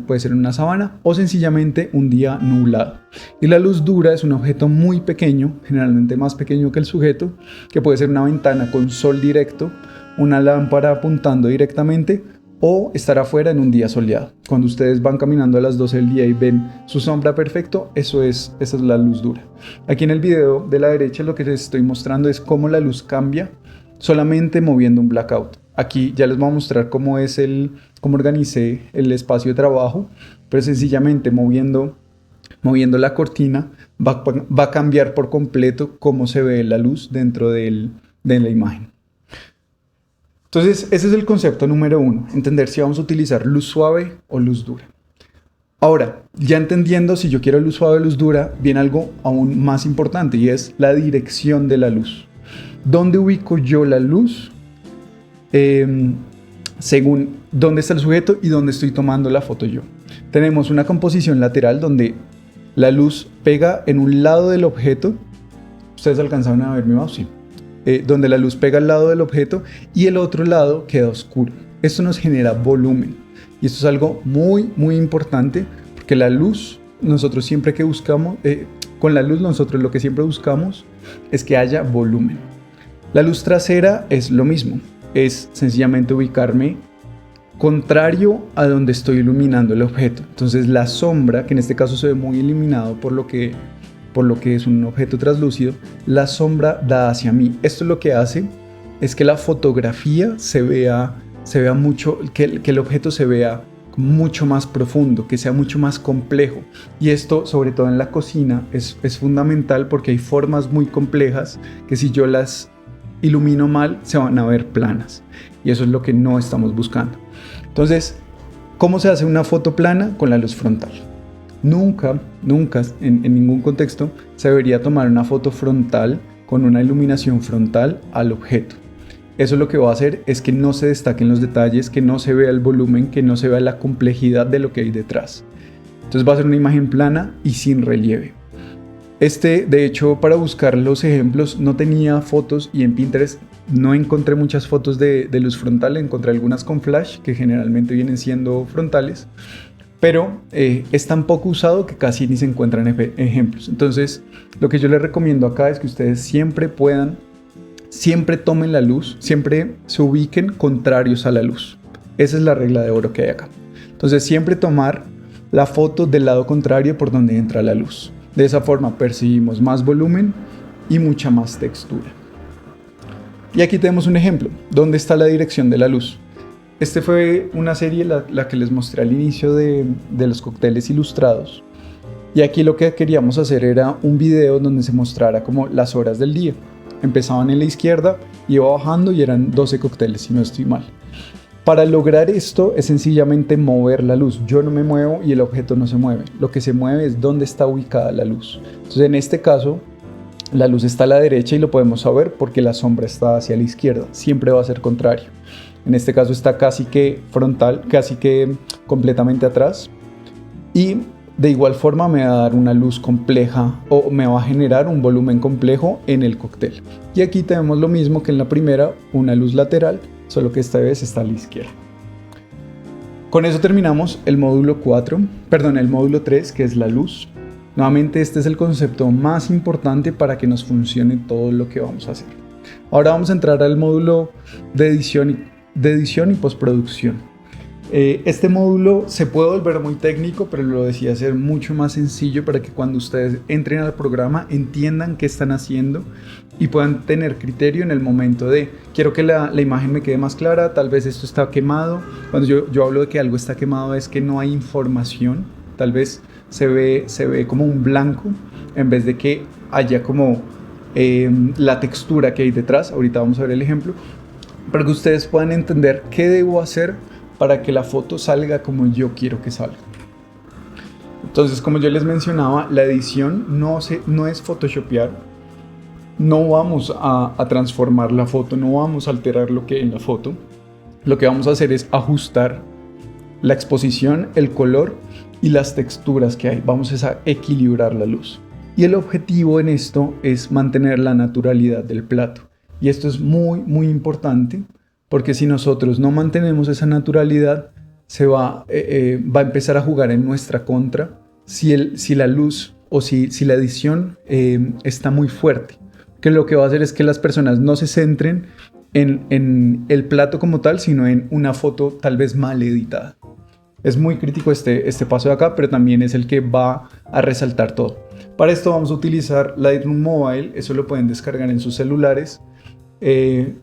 Speaker 2: puede ser una sábana, o sencillamente un día nublado. Y la luz dura es un objeto muy pequeño, generalmente más pequeño que el sujeto, que puede ser una ventana con sol directo, una lámpara apuntando directamente, o estar afuera en un día soleado. Cuando ustedes van caminando a las 12 del día y ven su sombra perfecto, esa es la luz dura. Aquí en el video de la derecha lo que les estoy mostrando es cómo la luz cambia solamente moviendo un blackout. Aquí ya les voy a mostrar cómo organicé el espacio de trabajo, pero sencillamente moviendo la cortina va a cambiar por completo cómo se ve la luz dentro de la imagen. Entonces, ese es el concepto número 1, entender si vamos a utilizar luz suave o luz dura. Ahora, ya entendiendo si yo quiero luz suave o luz dura, viene algo aún más importante y es la dirección de la luz. ¿Dónde ubico yo la luz? Según dónde está el sujeto y dónde estoy tomando la foto yo. Tenemos una composición lateral donde la luz pega en un lado del objeto. ¿Ustedes alcanzaron a ver mi mouse? Sí. Donde la luz pega al lado del objeto y el otro lado queda oscuro. Esto nos genera volumen y esto es algo muy muy importante porque la luz, nosotros siempre que buscamos, con la luz nosotros lo que siempre buscamos es que haya volumen. La luz trasera es lo mismo, es sencillamente ubicarme contrario a donde estoy iluminando el objeto. Entonces la sombra, que en este caso se ve muy iluminado por lo que es un objeto translúcido, la sombra da hacia mí. Esto lo que hace es que la fotografía se vea mucho, que el objeto se vea mucho más profundo, que sea mucho más complejo. Y esto, sobre todo en la cocina, es fundamental porque hay formas muy complejas que si yo las ilumino mal, se van a ver planas. Y eso es lo que no estamos buscando. Entonces, ¿cómo se hace una foto plana? Con la luz frontal. Nunca, en ningún contexto, se debería tomar una foto frontal con una iluminación frontal al objeto. Eso lo que va a hacer es que no se destaquen los detalles, que no se vea el volumen, que no se vea la complejidad de lo que hay detrás. Entonces va a ser una imagen plana y sin relieve. De hecho, para buscar los ejemplos no tenía fotos y en Pinterest no encontré muchas fotos de luz frontal, encontré algunas con flash que generalmente vienen siendo frontales. Pero es tan poco usado que casi ni se encuentran ejemplos. Entonces, lo que yo les recomiendo acá es que ustedes siempre tomen la luz, siempre se ubiquen contrarios a la luz. Esa es la regla de oro que hay acá. Entonces, siempre tomar la foto del lado contrario por donde entra la luz. De esa forma percibimos más volumen y mucha más textura. Y aquí tenemos un ejemplo. ¿Dónde está la dirección de la luz? Este fue una serie, la que les mostré al inicio de los cócteles ilustrados. Y aquí lo que queríamos hacer era un video donde se mostrara como las horas del día. Empezaban en la izquierda, iba bajando y eran 12 cócteles, si no estoy mal. Para lograr esto es sencillamente mover la luz. Yo no me muevo y el objeto no se mueve. Lo que se mueve es dónde está ubicada la luz. Entonces en este caso, la luz está a la derecha y lo podemos saber porque la sombra está hacia la izquierda. Siempre va a ser contrario. En este caso está casi que frontal, casi que completamente atrás. Y de igual forma me va a dar una luz compleja o me va a generar un volumen complejo en el cóctel. Y aquí tenemos lo mismo que en la primera, una luz lateral, solo que esta vez está a la izquierda. Con eso terminamos el módulo 3, que es la luz. Nuevamente este es el concepto más importante para que nos funcione todo lo que vamos a hacer. Ahora vamos a entrar al módulo de edición y postproducción. Este módulo se puede volver muy técnico, pero lo decía hacer mucho más sencillo para que cuando ustedes entren al programa entiendan qué están haciendo y puedan tener criterio en el momento de quiero que la imagen me quede más clara, tal vez esto está quemado. Cuando yo hablo de que algo está quemado es que no hay información, tal vez se ve como un blanco en vez de que haya como la textura que hay detrás. Ahorita vamos a ver el ejemplo para que ustedes puedan entender qué debo hacer para que la foto salga como yo quiero que salga. Entonces, como yo les mencionaba, la edición no es photoshopear. No vamos a transformar la foto, no vamos a alterar lo que hay en la foto. Lo que vamos a hacer es ajustar la exposición, el color y las texturas que hay. Vamos a equilibrar la luz. Y el objetivo en esto es mantener la naturalidad del plato. Y esto es muy, muy importante porque si nosotros no mantenemos esa naturalidad, va a empezar a jugar en nuestra contra si la luz o si la edición está muy fuerte. Que lo que va a hacer es que las personas no se centren en el plato como tal, sino en una foto tal vez mal editada. Es muy crítico este paso de acá, pero también es el que va a resaltar todo. Para esto vamos a utilizar Lightroom Mobile, eso lo pueden descargar en sus celulares,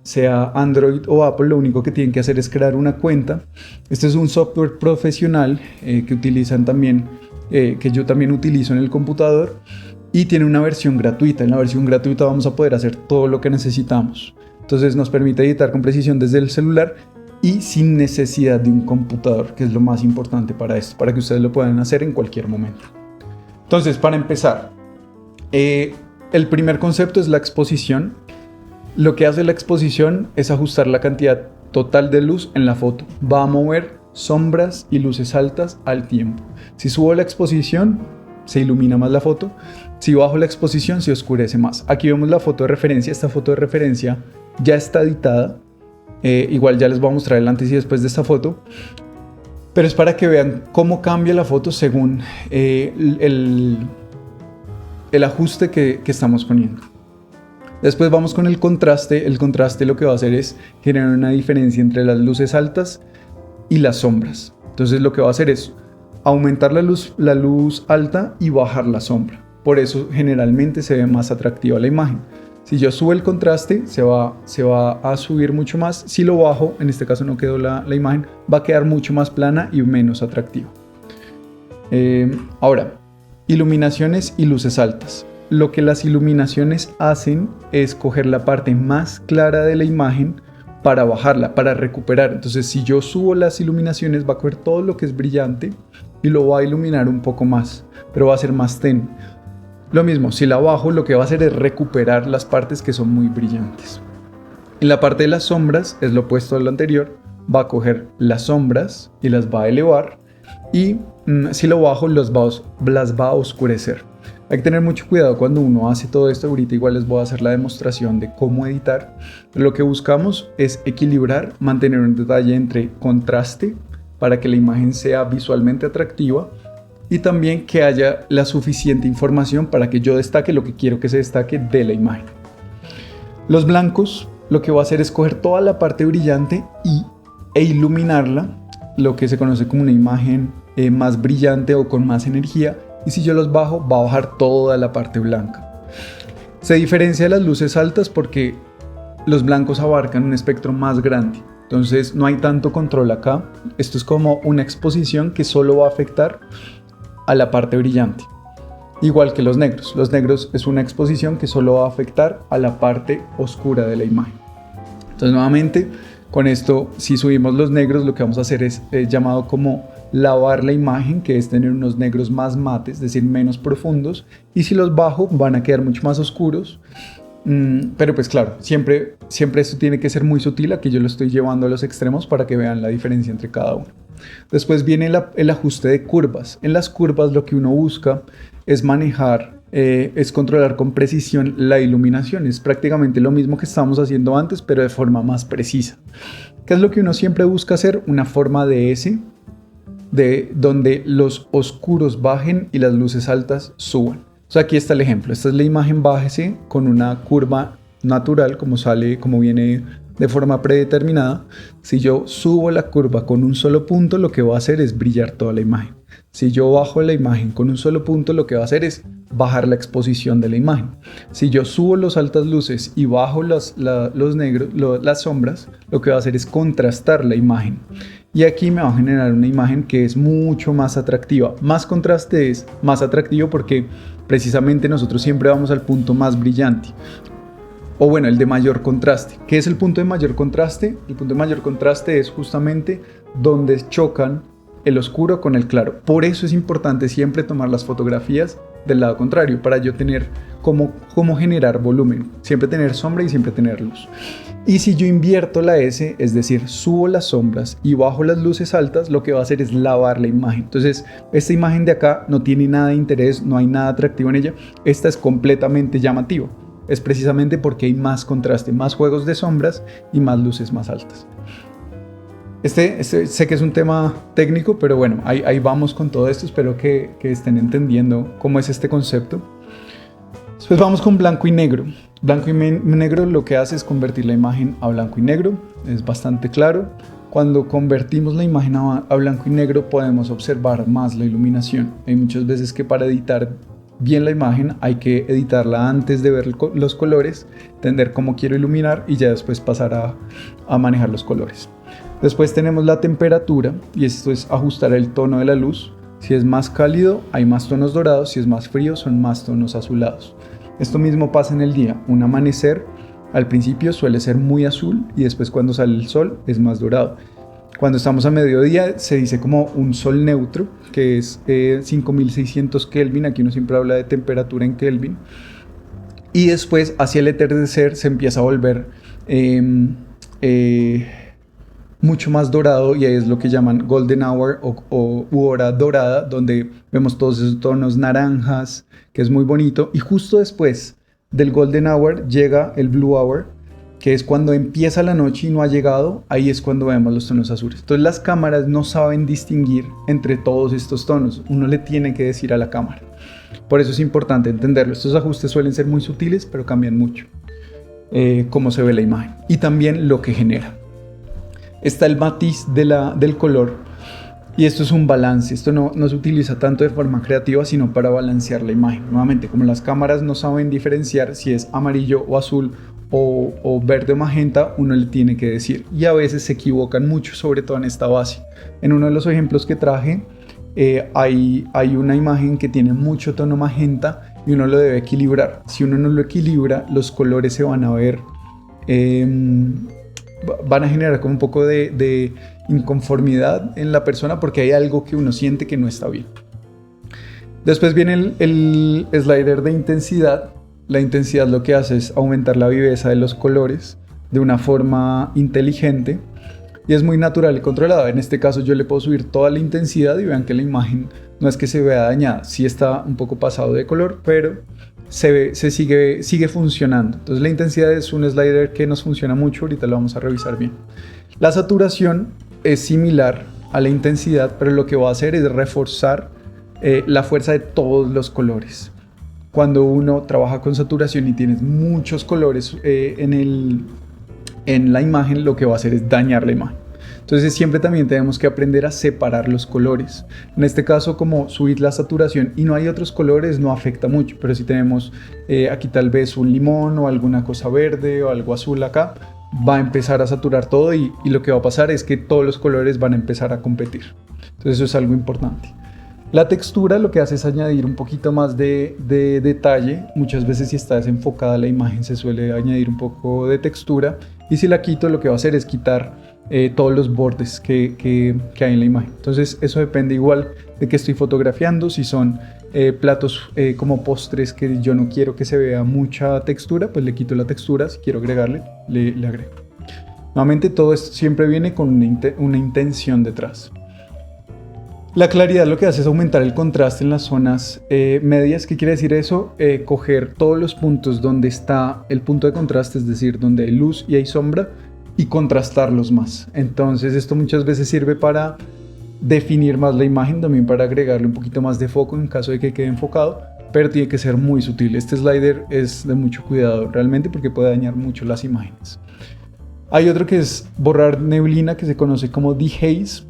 Speaker 2: sea Android o Apple. Lo único que tienen que hacer es crear una cuenta. Este es un software profesional que utilizan también, que yo también utilizo en el computador, y tiene una versión gratuita. En la versión gratuita vamos a poder hacer todo lo que necesitamos. Entonces nos permite editar con precisión desde el celular y sin necesidad de un computador, que es lo más importante para esto, para que ustedes lo puedan hacer en cualquier momento. Entonces, para empezar, el primer concepto es la exposición. Lo que hace la exposición es ajustar la cantidad total de luz en la foto. Va a mover sombras y luces altas al tiempo. Si subo la exposición, se ilumina más la foto. Si bajo la exposición, se oscurece más. Aquí vemos la foto de referencia. Esta foto de referencia ya está editada. Igual ya les voy a mostrar el antes y después de esta foto, pero es para que vean cómo cambia la foto según el ajuste que estamos poniendo. Después vamos con el contraste. El contraste lo que va a hacer es generar una diferencia entre las luces altas y las sombras. Entonces lo que va a hacer es aumentar la luz alta y bajar la sombra. Por eso generalmente se ve más atractiva la imagen. Si yo subo el contraste, se va a subir mucho más. Si lo bajo, en este caso no quedó la imagen, va a quedar mucho más plana y menos atractiva. Ahora, iluminaciones y luces altas. Lo que las iluminaciones hacen es coger la parte más clara de la imagen para bajarla, para recuperar. Entonces, si yo subo las iluminaciones, va a coger todo lo que es brillante y lo va a iluminar un poco más, pero va a ser más tenue. Lo mismo, si la bajo, lo que va a hacer es recuperar las partes que son muy brillantes. En la parte de las sombras es lo opuesto a lo anterior. Va a coger las sombras y las va a elevar, y si lo bajo, las va a oscurecer. Hay que tener mucho cuidado cuando uno hace todo esto. Ahorita igual les voy a hacer la demostración de cómo editar. Lo que buscamos es equilibrar, mantener un detalle entre contraste para que la imagen sea visualmente atractiva, y también que haya la suficiente información para que yo destaque lo que quiero que se destaque de la imagen. Los blancos, lo que va a hacer es coger toda la parte brillante e iluminarla, lo que se conoce como una imagen más brillante o con más energía, y si yo los bajo, va a bajar toda la parte blanca. Se diferencia de las luces altas porque los blancos abarcan un espectro más grande, entonces no hay tanto control acá. Esto es como una exposición que solo va a afectar a la parte brillante, igual que los negros. Los negros es una exposición que solo va a afectar a la parte oscura de la imagen. Entonces, nuevamente, con esto, si subimos los negros, lo que vamos a hacer es llamado como lavar la imagen, que es tener unos negros más mates, es decir, menos profundos, y si los bajo van a quedar mucho más oscuros. Pero pues claro, siempre esto tiene que ser muy sutil. Aquí yo lo estoy llevando a los extremos para que vean la diferencia entre cada uno. Después viene el ajuste de curvas. En las curvas lo que uno busca es manejar, es controlar con precisión la iluminación. Es prácticamente lo mismo que estábamos haciendo antes, pero de forma más precisa. ¿Qué es lo que uno siempre busca hacer? Una forma de S, donde los oscuros bajen y las luces altas suban. O sea, aquí está el ejemplo. Esta es la imagen bájese con una curva natural, como viene de forma predeterminada. Si yo subo la curva con un solo punto, lo que va a hacer es brillar toda la imagen. Si yo bajo la imagen con un solo punto, lo que va a hacer es bajar la exposición de la imagen. Si yo subo las altas luces y bajo los negros, las sombras, lo que va a hacer es contrastar la imagen. Y aquí me va a generar una imagen que es mucho más atractiva. Más contraste es más atractivo porque precisamente nosotros siempre vamos al punto más brillante. O bueno, el de mayor contraste. ¿Qué es el punto de mayor contraste? El punto de mayor contraste es justamente donde chocan el oscuro con el claro. Por eso es importante siempre tomar las fotografías del lado contrario, para yo tener cómo generar volumen. Siempre tener sombra y siempre tener luz. Y si yo invierto la S, es decir, subo las sombras y bajo las luces altas, lo que va a hacer es lavar la imagen. Entonces, esta imagen de acá no tiene nada de interés, no hay nada atractivo en ella. Esta es completamente llamativa. es precisamente porque hay más contraste, más juegos de sombras y más luces más altas. Sé que es un tema técnico, pero bueno, ahí vamos con todo esto. Espero que estén entendiendo cómo es este concepto. Después vamos con blanco y negro. Blanco y negro lo que hace es convertir la imagen a blanco y negro. Es bastante claro. Cuando convertimos la imagen a blanco y negro podemos observar más la iluminación. Hay muchas veces que para editar bien la imagen hay que editarla antes de ver los colores, entender cómo quiero iluminar y ya después pasar a manejar los colores. Después tenemos la temperatura y esto es ajustar el tono de la luz. Si es más cálido hay más tonos dorados, si es más frío son más tonos azulados. Esto mismo pasa en el día. Un amanecer al principio suele ser muy azul y después cuando sale el sol es más dorado. Cuando estamos a mediodía se dice como un sol neutro, que es 5600 Kelvin, aquí uno siempre habla de temperatura en Kelvin. Y después hacia el atardecer se empieza a volver mucho más dorado y ahí es lo que llaman golden hour o hora dorada, donde vemos todos esos tonos naranjas, que es muy bonito. Y justo después del golden hour llega el blue hour, que es cuando empieza la noche y no ha llegado, ahí es cuando vemos los tonos azules. Entonces las cámaras no saben distinguir entre todos estos tonos, uno le tiene que decir a la cámara. Por eso es importante entenderlo. Estos ajustes suelen ser muy sutiles, pero cambian mucho cómo se ve la imagen y también lo que genera. Está el matiz del color y esto es un balance. Esto no se utiliza tanto de forma creativa, sino para balancear la imagen. Nuevamente, como las cámaras no saben diferenciar si es amarillo o azul o verde o magenta, uno le tiene que decir. Y a veces se equivocan mucho, sobre todo en esta base. En uno de los ejemplos que traje, hay una imagen que tiene mucho tono magenta y uno lo debe equilibrar. Si uno no lo equilibra, los colores se van a ver... van a generar como un poco de inconformidad en la persona porque hay algo que uno siente que no está bien. Después viene el slider de intensidad. La intensidad lo que hace es aumentar la viveza de los colores de una forma inteligente y es muy natural y controlada. En este caso yo le puedo subir toda la intensidad y vean que la imagen no es que se vea dañada, sí está un poco pasado de color, pero sigue funcionando. Entonces la intensidad es un slider que nos funciona mucho, ahorita lo vamos a revisar bien. La saturación es similar a la intensidad, pero lo que va a hacer es reforzar la fuerza de todos los colores. Cuando uno trabaja con saturación y tienes muchos colores en la imagen, lo que va a hacer es dañar la imagen. Entonces siempre también tenemos que aprender a separar los colores. En este caso, como subir la saturación y no hay otros colores, no afecta mucho. Pero si tenemos aquí tal vez un limón o alguna cosa verde o algo azul acá, va a empezar a saturar todo y lo que va a pasar es que todos los colores van a empezar a competir. Entonces eso es algo importante. La textura lo que hace es añadir un poquito más de detalle. Muchas veces si está desenfocada la imagen se suele añadir un poco de textura. Y si la quito, lo que va a hacer es quitar todos los bordes que hay en la imagen. Entonces eso depende igual de que estoy fotografiando. Si son platos como postres que yo no quiero que se vea mucha textura, pues le quito la textura. Si quiero agregarle, le agrego. Nuevamente todo esto siempre viene con una intención detrás. La claridad lo que hace es aumentar el contraste en las zonas medias. ¿Qué quiere decir eso? Coger todos los puntos donde está el punto de contraste, es decir, donde hay luz y hay sombra, y contrastarlos más. Entonces esto muchas veces sirve para definir más la imagen, también para agregarle un poquito más de foco en caso de que quede enfocado, pero tiene que ser muy sutil. Este slider es de mucho cuidado realmente porque puede dañar mucho las imágenes. Hay otro que es borrar neblina, que se conoce como dehaze,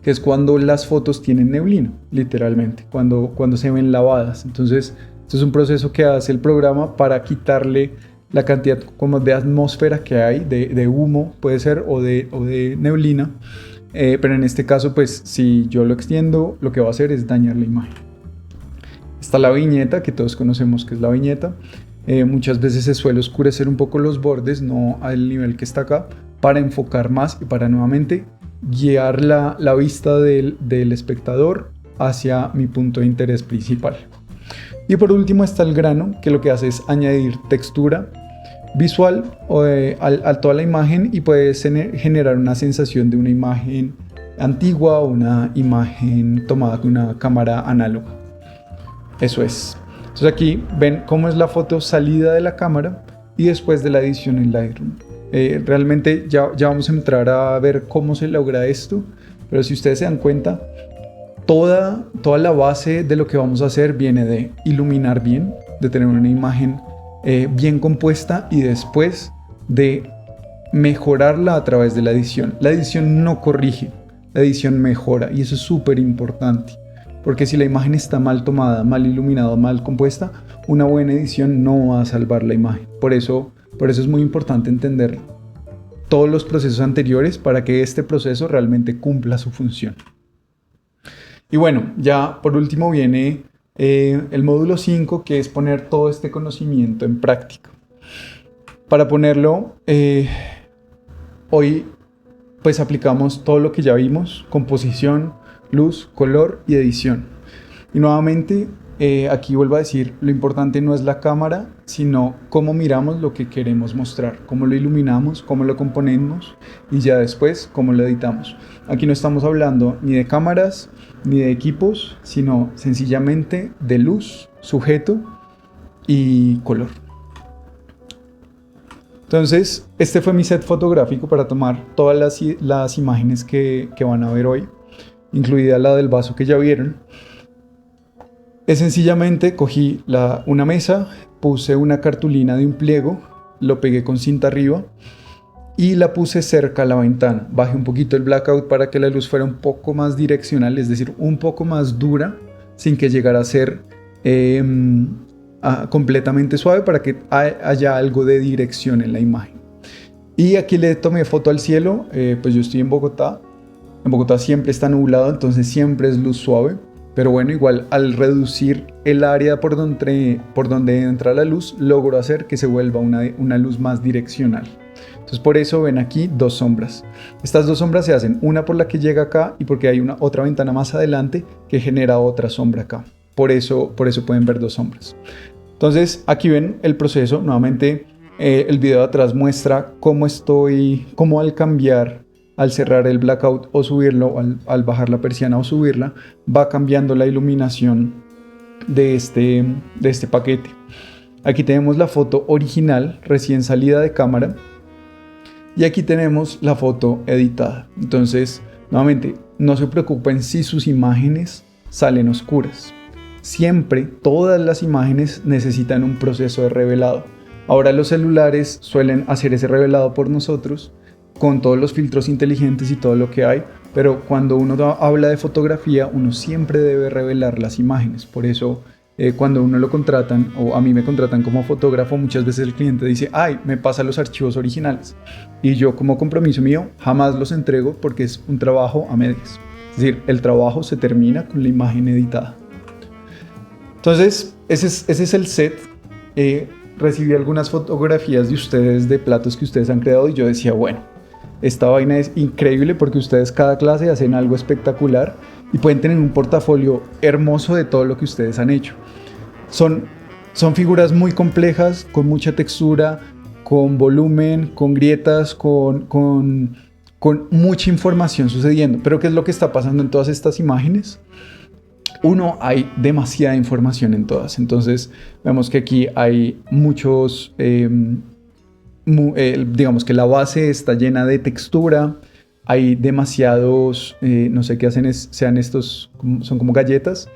Speaker 2: que es cuando las fotos tienen neblina, literalmente, cuando se ven lavadas. Entonces, esto es un proceso que hace el programa para quitarle la cantidad como de atmósfera que hay, de humo puede ser, o de neblina. Pero en este caso, pues, si yo lo extiendo, lo que va a hacer es dañar la imagen. Está la viñeta, que todos conocemos que es la viñeta. Muchas veces se suele oscurecer un poco los bordes, no al nivel que está acá, para enfocar más y para nuevamente guiar la vista del espectador hacia mi punto de interés principal. Y por último está el grano, que lo que hace es añadir textura visual a toda la imagen y puede generar una sensación de una imagen antigua o una imagen tomada con una cámara análoga. Eso es. Entonces aquí ven cómo es la foto salida de la cámara y después de la edición en Lightroom. Realmente ya vamos a entrar a ver cómo se logra esto, pero si ustedes se dan cuenta, toda la base de lo que vamos a hacer viene de iluminar bien, de tener una imagen bien compuesta y después de mejorarla a través de la edición. La edición no corrige, la edición mejora y eso es súper importante, porque si la imagen está mal tomada, mal iluminada, mal compuesta, una buena edición no va a salvar la imagen. Por eso es muy importante entender todos los procesos anteriores para que este proceso realmente cumpla su función. Y bueno, ya por último viene el módulo 5, que es poner todo este conocimiento en práctica. Para ponerlo, hoy pues aplicamos todo lo que ya vimos: composición, luz, color y edición. Y nuevamente, aquí vuelvo a decir, lo importante no es la cámara, sino cómo miramos lo que queremos mostrar, cómo lo iluminamos, cómo lo componemos y ya después cómo lo editamos. Aquí no estamos hablando ni de cámaras ni de equipos, sino sencillamente de luz, sujeto y color. Entonces, este fue mi set fotográfico para tomar todas las imágenes que van a ver hoy, incluida la del vaso que ya vieron. Es sencillamente cogí una mesa, puse una cartulina de un pliego, lo pegué con cinta arriba y la puse cerca a la ventana. Bajé un poquito el blackout para que la luz fuera un poco más direccional, es decir, un poco más dura, sin que llegara a ser completamente suave, para que haya algo de dirección en la imagen. Y aquí le tomé foto al cielo. Pues yo estoy en Bogotá. En Bogotá siempre está nublado, entonces siempre es luz suave. Pero bueno, igual al reducir el área por donde entra la luz, logro hacer que se vuelva una luz más direccional. Entonces por eso ven aquí dos sombras. Estas dos sombras se hacen, una por la que llega acá y porque hay otra ventana más adelante que genera otra sombra acá. Por eso pueden ver dos sombras. Entonces aquí ven el proceso. Nuevamente el video de atrás muestra cómo al cambiar, al cerrar el blackout o subirlo, al bajar la persiana o subirla, va cambiando la iluminación de este paquete. Aquí tenemos la foto original recién salida de cámara y aquí tenemos la foto editada. Entonces, nuevamente, no se preocupen si sus imágenes salen oscuras. Siempre todas las imágenes necesitan un proceso de revelado. Ahora los celulares suelen hacer ese revelado por nosotros con todos los filtros inteligentes y todo lo que hay, pero cuando uno habla de fotografía, uno siempre debe revelar las imágenes. Por eso cuando uno lo contratan, o a mí me contratan como fotógrafo, muchas veces el cliente dice: ay, me pasa los archivos originales, y yo, como compromiso mío, jamás los entrego porque es un trabajo a medias. Es decir, el trabajo se termina con la imagen editada. Entonces ese es el set. Recibí algunas fotografías de ustedes, de platos que ustedes han creado, y yo decía, bueno, esta vaina es increíble porque ustedes cada clase hacen algo espectacular y pueden tener un portafolio hermoso de todo lo que ustedes han hecho. Son figuras muy complejas, con mucha textura, con volumen, con grietas, con mucha información sucediendo. Pero ¿qué es lo que está pasando en todas estas imágenes? Uno, hay demasiada información en todas. Entonces vemos que aquí hay muchos... digamos que la base está llena de textura, hay demasiados, no sé qué hacen, sean estos, son como galletas,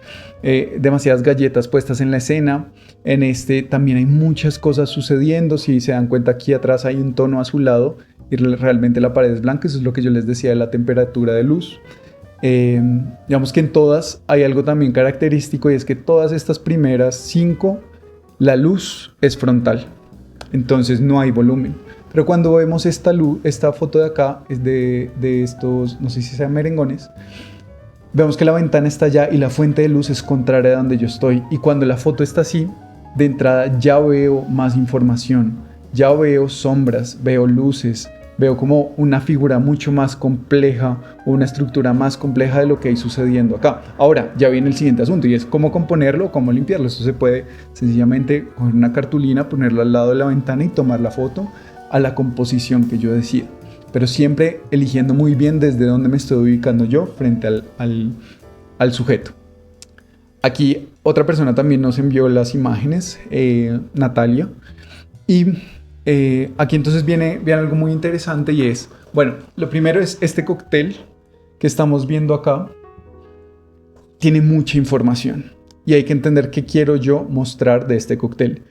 Speaker 2: demasiadas galletas puestas en la escena. En también hay muchas cosas sucediendo. Si se dan cuenta, aquí atrás hay un tono azulado y realmente la pared es blanca. Eso es lo que yo les decía de la temperatura de luz. Digamos que en todas hay algo también característico, y es que todas estas primeras 5, la luz es frontal. Entonces no hay volumen. Pero cuando vemos esta foto de acá, es de estos, no sé si sean merengones, vemos que la ventana está allá y la fuente de luz es contraria a donde yo estoy. Y cuando la foto está así, de entrada ya veo más información, ya veo sombras, veo luces, veo como una figura mucho más compleja, o una estructura más compleja de lo que hay sucediendo acá. Ahora, ya viene el siguiente asunto, y es cómo componerlo, cómo limpiarlo. Esto se puede sencillamente coger una cartulina, ponerla al lado de la ventana y tomar la foto a la composición que yo decida. Pero siempre eligiendo muy bien desde dónde me estoy ubicando yo frente al sujeto. Aquí otra persona también nos envió las imágenes, Natalia. Y aquí entonces viene algo muy interesante y es, bueno, lo primero es este cóctel que estamos viendo acá. Tiene mucha información y hay que entender qué quiero yo mostrar de este cóctel.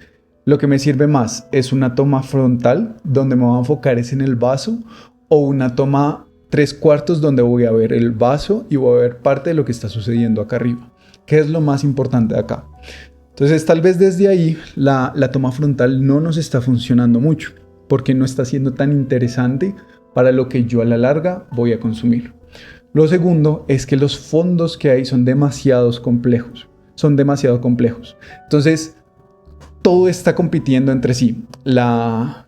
Speaker 2: Lo que me sirve más es una toma frontal donde me voy a enfocar es en el vaso, o una toma 3/4 donde voy a ver el vaso y voy a ver parte de lo que está sucediendo acá arriba. ¿Qué es lo más importante de acá? Entonces tal vez desde ahí la toma frontal no nos está funcionando mucho porque no está siendo tan interesante para lo que yo a la larga voy a consumir. Lo segundo es que los fondos que hay son demasiado complejos. Entonces todo está compitiendo entre sí. La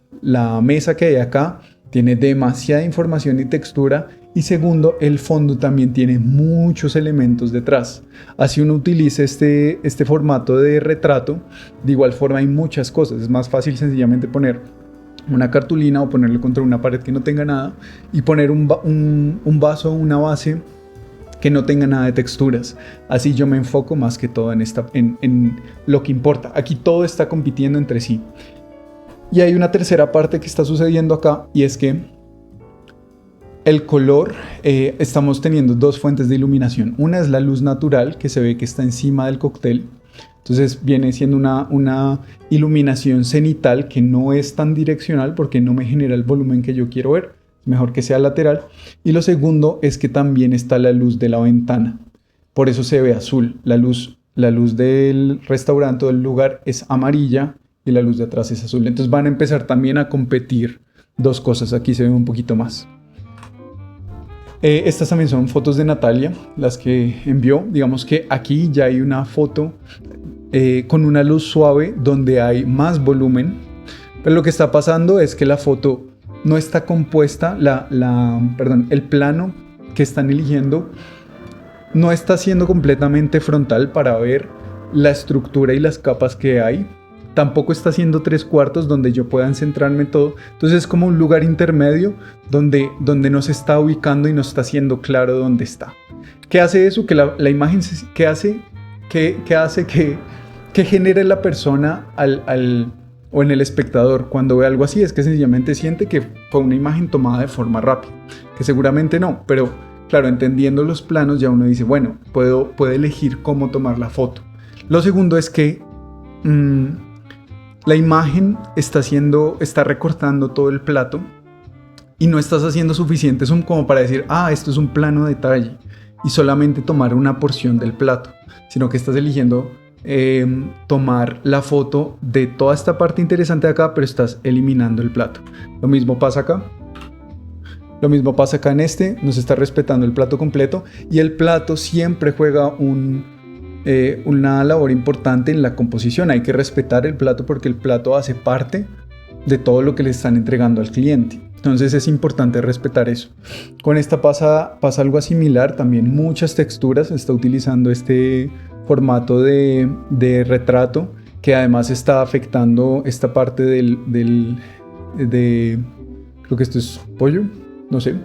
Speaker 2: mesa que hay acá tiene demasiada información y textura. Y segundo, el fondo también tiene muchos elementos detrás. Así uno utiliza este formato de retrato, de igual forma hay muchas cosas. Es más fácil sencillamente poner una cartulina o ponerlo contra una pared que no tenga nada y poner un vaso o una base que no tenga nada de texturas. Así yo me enfoco más que todo en lo que importa. Aquí todo está compitiendo entre sí. Y hay una tercera parte que está sucediendo acá y es que el color, estamos teniendo dos fuentes de iluminación. Una es la luz natural que se ve que está encima del cóctel. Entonces viene siendo una iluminación cenital que no es tan direccional porque no me genera el volumen que yo quiero ver. Mejor que sea lateral. Y lo segundo es que también está la luz de la ventana. Por eso se ve azul. La luz del restaurante o del lugar es amarilla y la luz de atrás es azul. Entonces van a empezar también a competir dos cosas. Aquí se ve un poquito más. Estas también son fotos de Natalia, las que envió. Digamos que aquí ya hay una foto con una luz suave donde hay más volumen. Pero lo que está pasando es que la foto no está compuesta, el plano que están eligiendo no está siendo completamente frontal para ver la estructura y las capas que hay. Tampoco está siendo 3/4 donde yo pueda centrarme en todo. Entonces es como un lugar intermedio donde no se está ubicando y no está siendo claro dónde está. ¿Qué hace eso? Que la imagen, ¿qué hace que genere la persona o en el espectador cuando ve algo así? Es que sencillamente siente que fue una imagen tomada de forma rápida. Que seguramente no, pero claro, entendiendo los planos ya uno dice, bueno, puedo elegir cómo tomar la foto. Lo segundo es que la imagen está recortando todo el plato y no estás haciendo suficiente zoom como para decir, esto es un plano de detalle y solamente tomar una porción del plato, sino que estás eligiendo tomar la foto de toda esta parte interesante de acá, pero estás eliminando el plato. Lo mismo pasa acá. Lo mismo pasa acá nos está respetando el plato completo y el plato siempre juega una labor importante en la composición. Hay que respetar el plato porque el plato hace parte de todo lo que le están entregando al cliente. Entonces es importante respetar eso. Con esta pasa algo similar, también muchas texturas. Está utilizando este formato de retrato que además está afectando esta parte creo que esto es pollo, no sé,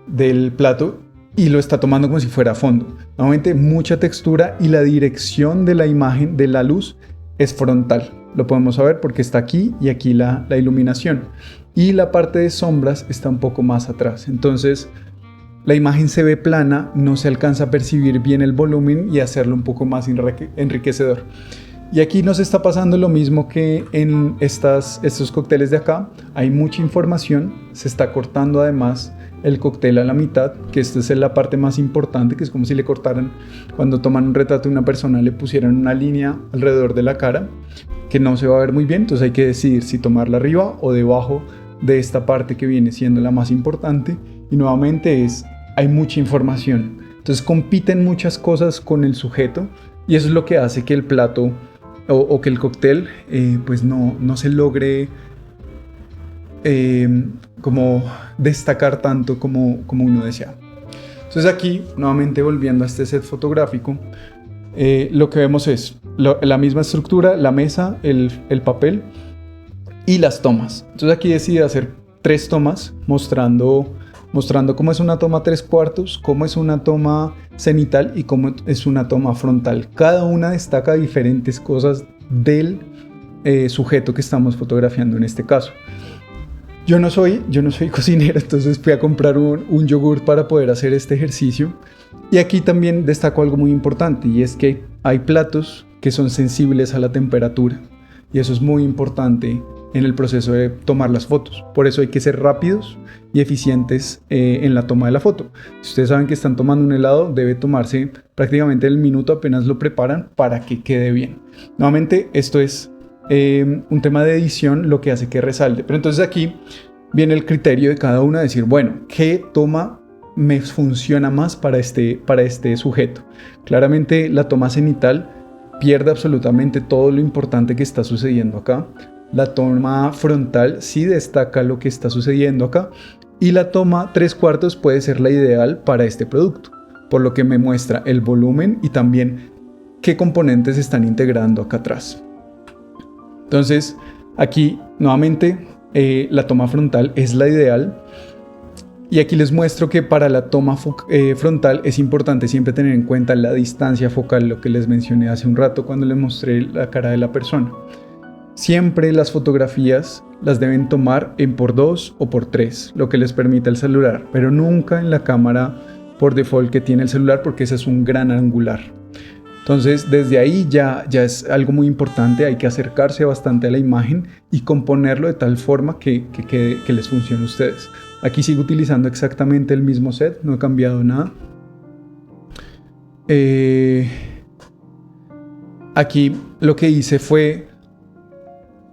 Speaker 2: del plato y lo está tomando como si fuera fondo. Nuevamente mucha textura y la dirección de la imagen de la luz es frontal. Lo podemos saber porque está aquí y aquí la iluminación. Y la parte de sombras está un poco más atrás. Entonces la imagen se ve plana, no se alcanza a percibir bien el volumen y hacerlo un poco más enriquecedor. Y aquí nos está pasando lo mismo que en estos cócteles de acá. Hay mucha información, se está cortando además el cóctel a la mitad, que esta es la parte más importante, que es como si le cortaran, cuando toman un retrato de una persona, le pusieran una línea alrededor de la cara, que no se va a ver muy bien. Entonces hay que decidir si tomarla arriba o debajo de esta parte que viene siendo la más importante. Y nuevamente hay mucha información. Entonces compiten muchas cosas con el sujeto y eso es lo que hace que el plato o que el cóctel pues no se logre como destacar tanto como uno desea. Entonces aquí, nuevamente volviendo a este set fotográfico, lo que vemos es la misma estructura, la mesa, el papel y las tomas. Entonces aquí decidí hacer 3 tomas mostrando mostrando cómo es una toma 3/4, cómo es una toma cenital y cómo es una toma frontal. Cada una destaca diferentes cosas del sujeto que estamos fotografiando en este caso. Yo no soy cocinero, entonces fui a comprar un yogur para poder hacer este ejercicio. Y aquí también destaco algo muy importante, y es que hay platos que son sensibles a la temperatura. Y eso es muy importante en el proceso de tomar las fotos. Por eso hay que ser rápidos y eficientes en la toma de la foto. Si ustedes saben que están tomando un helado, debe tomarse prácticamente el minuto apenas lo preparan para que quede bien. Nuevamente, esto es un tema de edición lo que hace que resalte. Pero entonces aquí viene el criterio de cada uno, de decir, bueno, ¿qué toma me funciona más para este sujeto? Claramente la toma cenital pierde absolutamente todo lo importante que está sucediendo acá. La toma frontal sí destaca lo que está sucediendo acá, y la toma 3/4 puede ser la ideal para este producto, por lo que me muestra el volumen y también qué componentes están integrando acá atrás. Entonces aquí nuevamente la toma frontal es la ideal, y aquí les muestro que para la toma frontal es importante siempre tener en cuenta la distancia focal, lo que les mencioné hace un rato cuando les mostré la cara de la persona. Siempre las fotografías las deben tomar en por 2 o por 3, lo que les permita el celular, pero nunca en la cámara por default que tiene el celular, porque ese es un gran angular. Entonces desde ahí ya es algo muy importante, hay que acercarse bastante a la imagen y componerlo de tal forma que les funcione a ustedes. Aquí sigo utilizando exactamente el mismo set, no he cambiado nada. Aquí lo que hice fue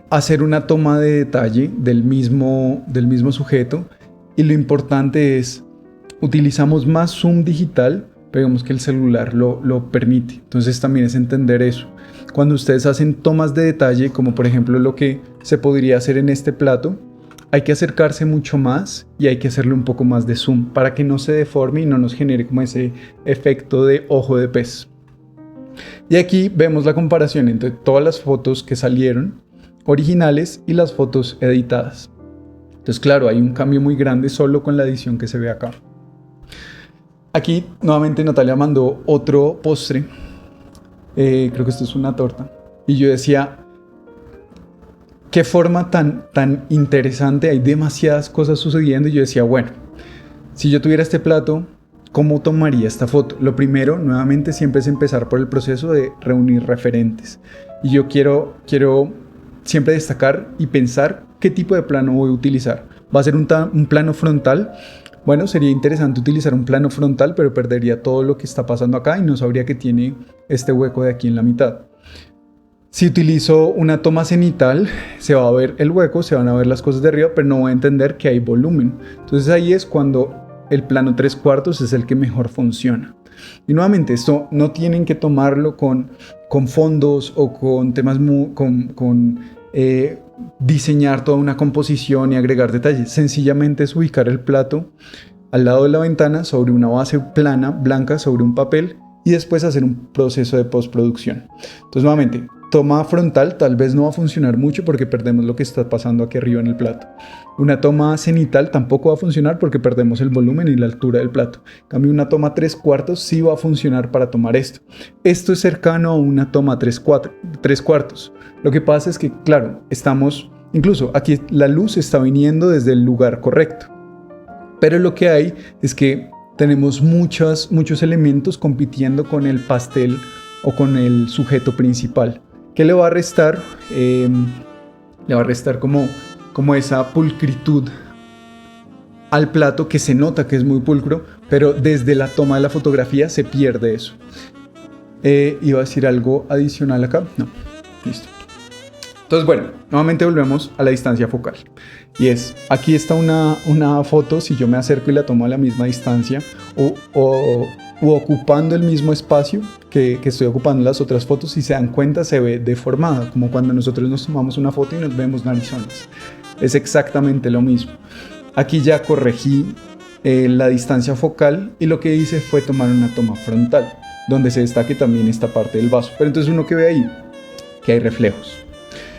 Speaker 2: hacer una toma de detalle del mismo sujeto, y lo importante es, utilizamos más zoom digital, pero digamos que el celular lo permite. Entonces también es entender eso. Cuando ustedes hacen tomas de detalle, como por ejemplo lo que se podría hacer en este plato, hay que acercarse mucho más y hay que hacerle un poco más de zoom para que no se deforme y no nos genere como ese efecto de ojo de pez. Y aquí vemos la comparación entre todas las fotos que salieron originales y las fotos editadas. Entonces claro, hay un cambio muy grande solo con la edición que se ve acá. Aquí nuevamente Natalia mandó otro postre, creo que esto es una torta, y yo decía, qué forma tan interesante, hay demasiadas cosas sucediendo, y yo decía, bueno, si yo tuviera este plato, ¿cómo tomaría esta foto? Lo primero, nuevamente, siempre es empezar por el proceso de reunir referentes, y yo quiero siempre destacar y pensar qué tipo de plano voy a utilizar. ¿Va a ser un plano frontal? Bueno, sería interesante utilizar un plano frontal, pero perdería todo lo que está pasando acá y no sabría que tiene este hueco de aquí en la mitad. Si utilizo una toma cenital, se va a ver el hueco, se van a ver las cosas de arriba, pero no voy a entender que hay volumen. Entonces ahí es cuando el plano 3/4 es el que mejor funciona. Y nuevamente, esto no tienen que tomarlo con fondos o con temas diseñar toda una composición y agregar detalles. Sencillamente es ubicar el plato al lado de la ventana sobre una base plana, blanca, sobre un papel, y después hacer un proceso de postproducción. Entonces nuevamente, toma frontal tal vez no va a funcionar mucho porque perdemos lo que está pasando aquí arriba en el plato. Una toma cenital tampoco va a funcionar porque perdemos el volumen y la altura del plato. En cambio, una toma 3/4 sí va a funcionar para tomar esto. Esto es cercano a una toma 3/4. Lo que pasa es que, claro, incluso aquí la luz está viniendo desde el lugar correcto. Pero lo que hay es que tenemos muchos elementos compitiendo con el pastel o con el sujeto principal. ¿Qué le va a restar? Le va a restar como esa pulcritud al plato, que se nota que es muy pulcro, pero desde la toma de la fotografía se pierde eso. ¿Iba a decir algo adicional acá? No, listo. Entonces, bueno, nuevamente volvemos a la distancia focal. Y aquí está una foto, si yo me acerco y la tomo a la misma distancia o ocupando el mismo espacio que estoy ocupando las otras fotos, si se dan cuenta se ve deformada, como cuando nosotros nos tomamos una foto y nos vemos narizones. Es exactamente lo mismo. Aquí ya corregí la distancia focal y lo que hice fue tomar una toma frontal, donde se destaque también esta parte del vaso. Pero entonces uno que ve ahí, que hay reflejos.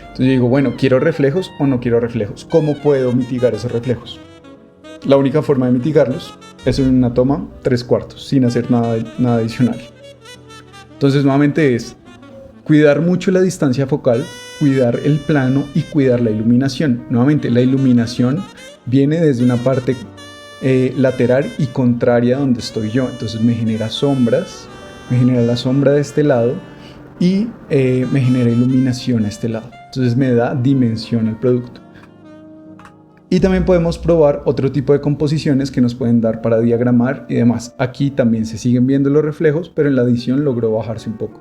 Speaker 2: Entonces yo digo, bueno, ¿quiero reflejos o no quiero reflejos? ¿Cómo puedo mitigar esos reflejos? la única forma de mitigarlos es en una toma 3/4, sin hacer nada adicional. Entonces nuevamente es cuidar mucho la distancia focal, cuidar el plano y cuidar la iluminación. Nuevamente la iluminación viene desde una parte lateral y contraria a donde estoy yo. Entonces me genera sombras, me genera la sombra de este lado y me genera iluminación a este lado. Entonces me da dimensión al producto. Y también podemos probar otro tipo de composiciones que nos pueden dar para diagramar y demás. Aquí también se siguen viendo los reflejos, pero en la edición logró bajarse un poco.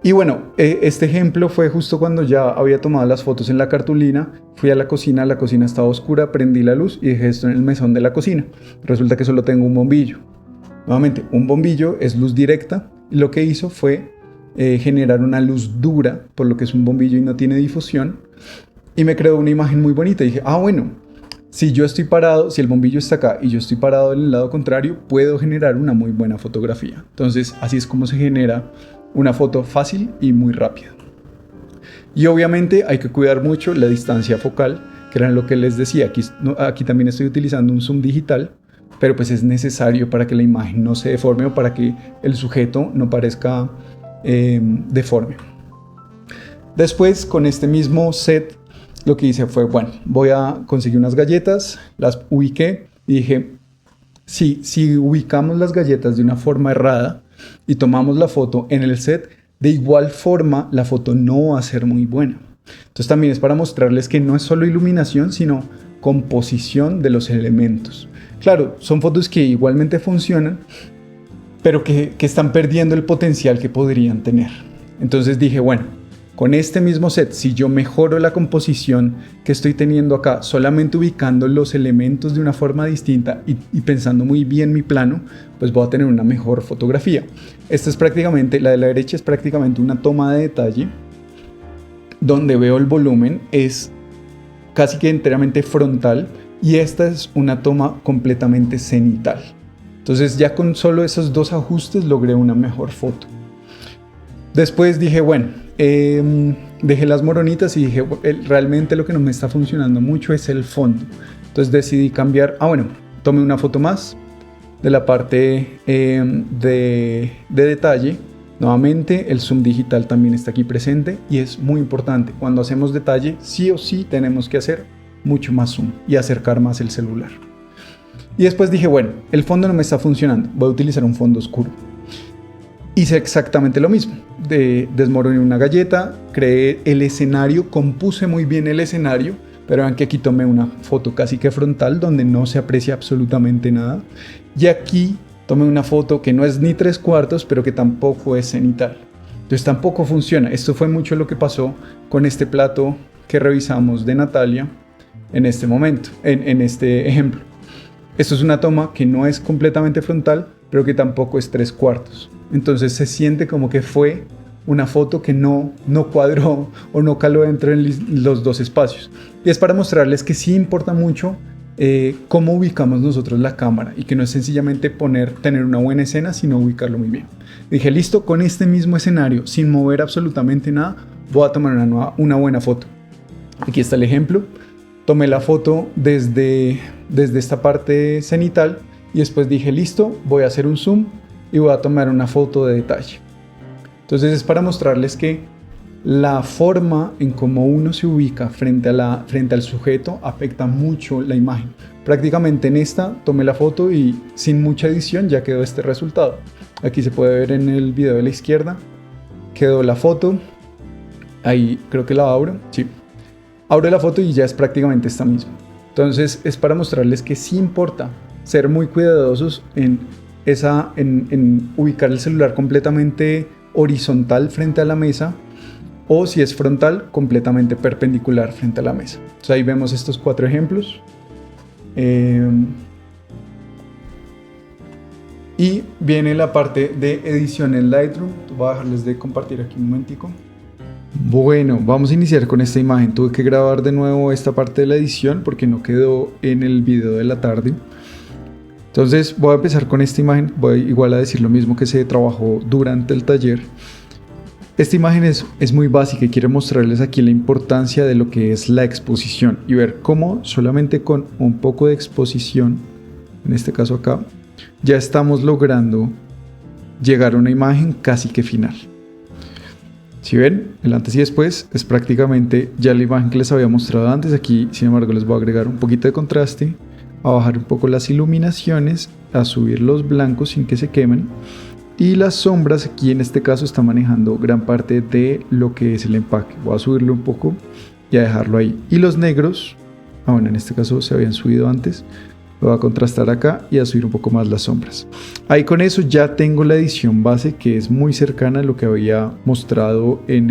Speaker 2: Y bueno, este ejemplo fue justo cuando ya había tomado las fotos en la cartulina. Fui a la cocina estaba oscura, prendí la luz y dejé esto en el mesón de la cocina. Resulta que solo tengo un bombillo. Nuevamente, un bombillo es luz directa y lo que hizo fue generar una luz dura, por lo que es un bombillo y no tiene difusión. Y me creó una imagen muy bonita y dije, bueno, si yo estoy parado, si el bombillo está acá y yo estoy parado en el lado contrario, puedo generar una muy buena fotografía. Entonces, así es como se genera una foto fácil y muy rápida. Y obviamente hay que cuidar mucho la distancia focal, que era lo que les decía. Aquí también estoy utilizando un zoom digital, pero pues es necesario para que la imagen no se deforme o para que el sujeto no parezca deforme. Después, con este mismo set, lo que hice fue, bueno, voy a conseguir unas galletas, las ubiqué y dije, si ubicamos las galletas de una forma errada y tomamos la foto en el set, de igual forma la foto no va a ser muy buena. Entonces también es para mostrarles que no es solo iluminación, sino composición de los elementos. Claro, son fotos que igualmente funcionan, pero que están perdiendo el potencial que podrían tener. Entonces dije, bueno, con este mismo set, si yo mejoro la composición que estoy teniendo acá, solamente ubicando los elementos de una forma distinta y pensando muy bien mi plano, pues voy a tener una mejor fotografía. Esta es prácticamente, la de la derecha es prácticamente una toma de detalle, donde veo el volumen, es casi que enteramente frontal, y esta es una toma completamente cenital. Entonces ya con solo esos dos ajustes logré una mejor foto. Después dije, bueno, dejé las moronitas y dije, realmente lo que no me está funcionando mucho es el fondo. Entonces decidí cambiar, tomé una foto más de la parte de detalle. Nuevamente el zoom digital también está aquí presente y es muy importante. Cuando hacemos detalle, sí o sí tenemos que hacer mucho más zoom y acercar más el celular. Y después dije, bueno, el fondo no me está funcionando, voy a utilizar un fondo oscuro. Hice exactamente lo mismo, desmoroné una galleta, creé el escenario, compuse muy bien el escenario, pero vean que aquí tomé una foto casi que frontal donde no se aprecia absolutamente nada. Y aquí tomé una foto que no es ni 3/4, pero que tampoco es cenital. Entonces tampoco funciona. Esto fue mucho lo que pasó con este plato que revisamos de Natalia en este momento, en este ejemplo. Esto es una toma que no es completamente frontal, pero que tampoco es 3/4. Entonces se siente como que fue una foto que no cuadró o no caló entre los dos espacios. Y es para mostrarles que sí importa mucho cómo ubicamos nosotros la cámara y que no es sencillamente tener una buena escena, sino ubicarlo muy bien. Dije, listo, con este mismo escenario, sin mover absolutamente nada, voy a tomar una buena foto. Aquí está el ejemplo. Tomé la foto desde esta parte cenital y después dije, listo, voy a hacer un zoom y voy a tomar una foto de detalle. Entonces es para mostrarles que la forma en cómo uno se ubica frente al sujeto afecta mucho la imagen. Prácticamente en esta tomé la foto y sin mucha edición ya quedó este resultado. Aquí se puede ver en el video de la izquierda, quedó la foto. Ahí creo que la abro, sí. Abro la foto y ya es prácticamente esta misma. Entonces es para mostrarles que sí importa ser muy cuidadosos en ubicar el celular completamente horizontal frente a la mesa, o si es frontal, completamente perpendicular frente a la mesa. Entonces ahí vemos estos 4 ejemplos. Y viene la parte de edición en Lightroom. Voy a dejarles de compartir aquí un momentico. Bueno, vamos a iniciar con esta imagen. Tuve que grabar de nuevo esta parte de la edición porque no quedó en el video de la tarde. Entonces voy a empezar con esta imagen. Voy igual a decir lo mismo que se trabajó durante el taller. Esta imagen es muy básica y quiero mostrarles aquí la importancia de lo que es la exposición y ver cómo solamente con un poco de exposición, en este caso acá, ya estamos logrando llegar a una imagen casi que final. Si ven, el antes y después es prácticamente ya la imagen que les había mostrado antes. Aquí, sin embargo, les voy a agregar un poquito de contraste, a bajar un poco las iluminaciones, a subir los blancos sin que se quemen. Y las sombras aquí en este caso está manejando gran parte de lo que es el empaque. Voy a subirlo un poco y a dejarlo ahí. Y los negros, bueno, en este caso se habían subido antes. Lo voy a contrastar acá y a subir un poco más las sombras. Ahí con eso ya tengo la edición base, que es muy cercana a lo que había mostrado en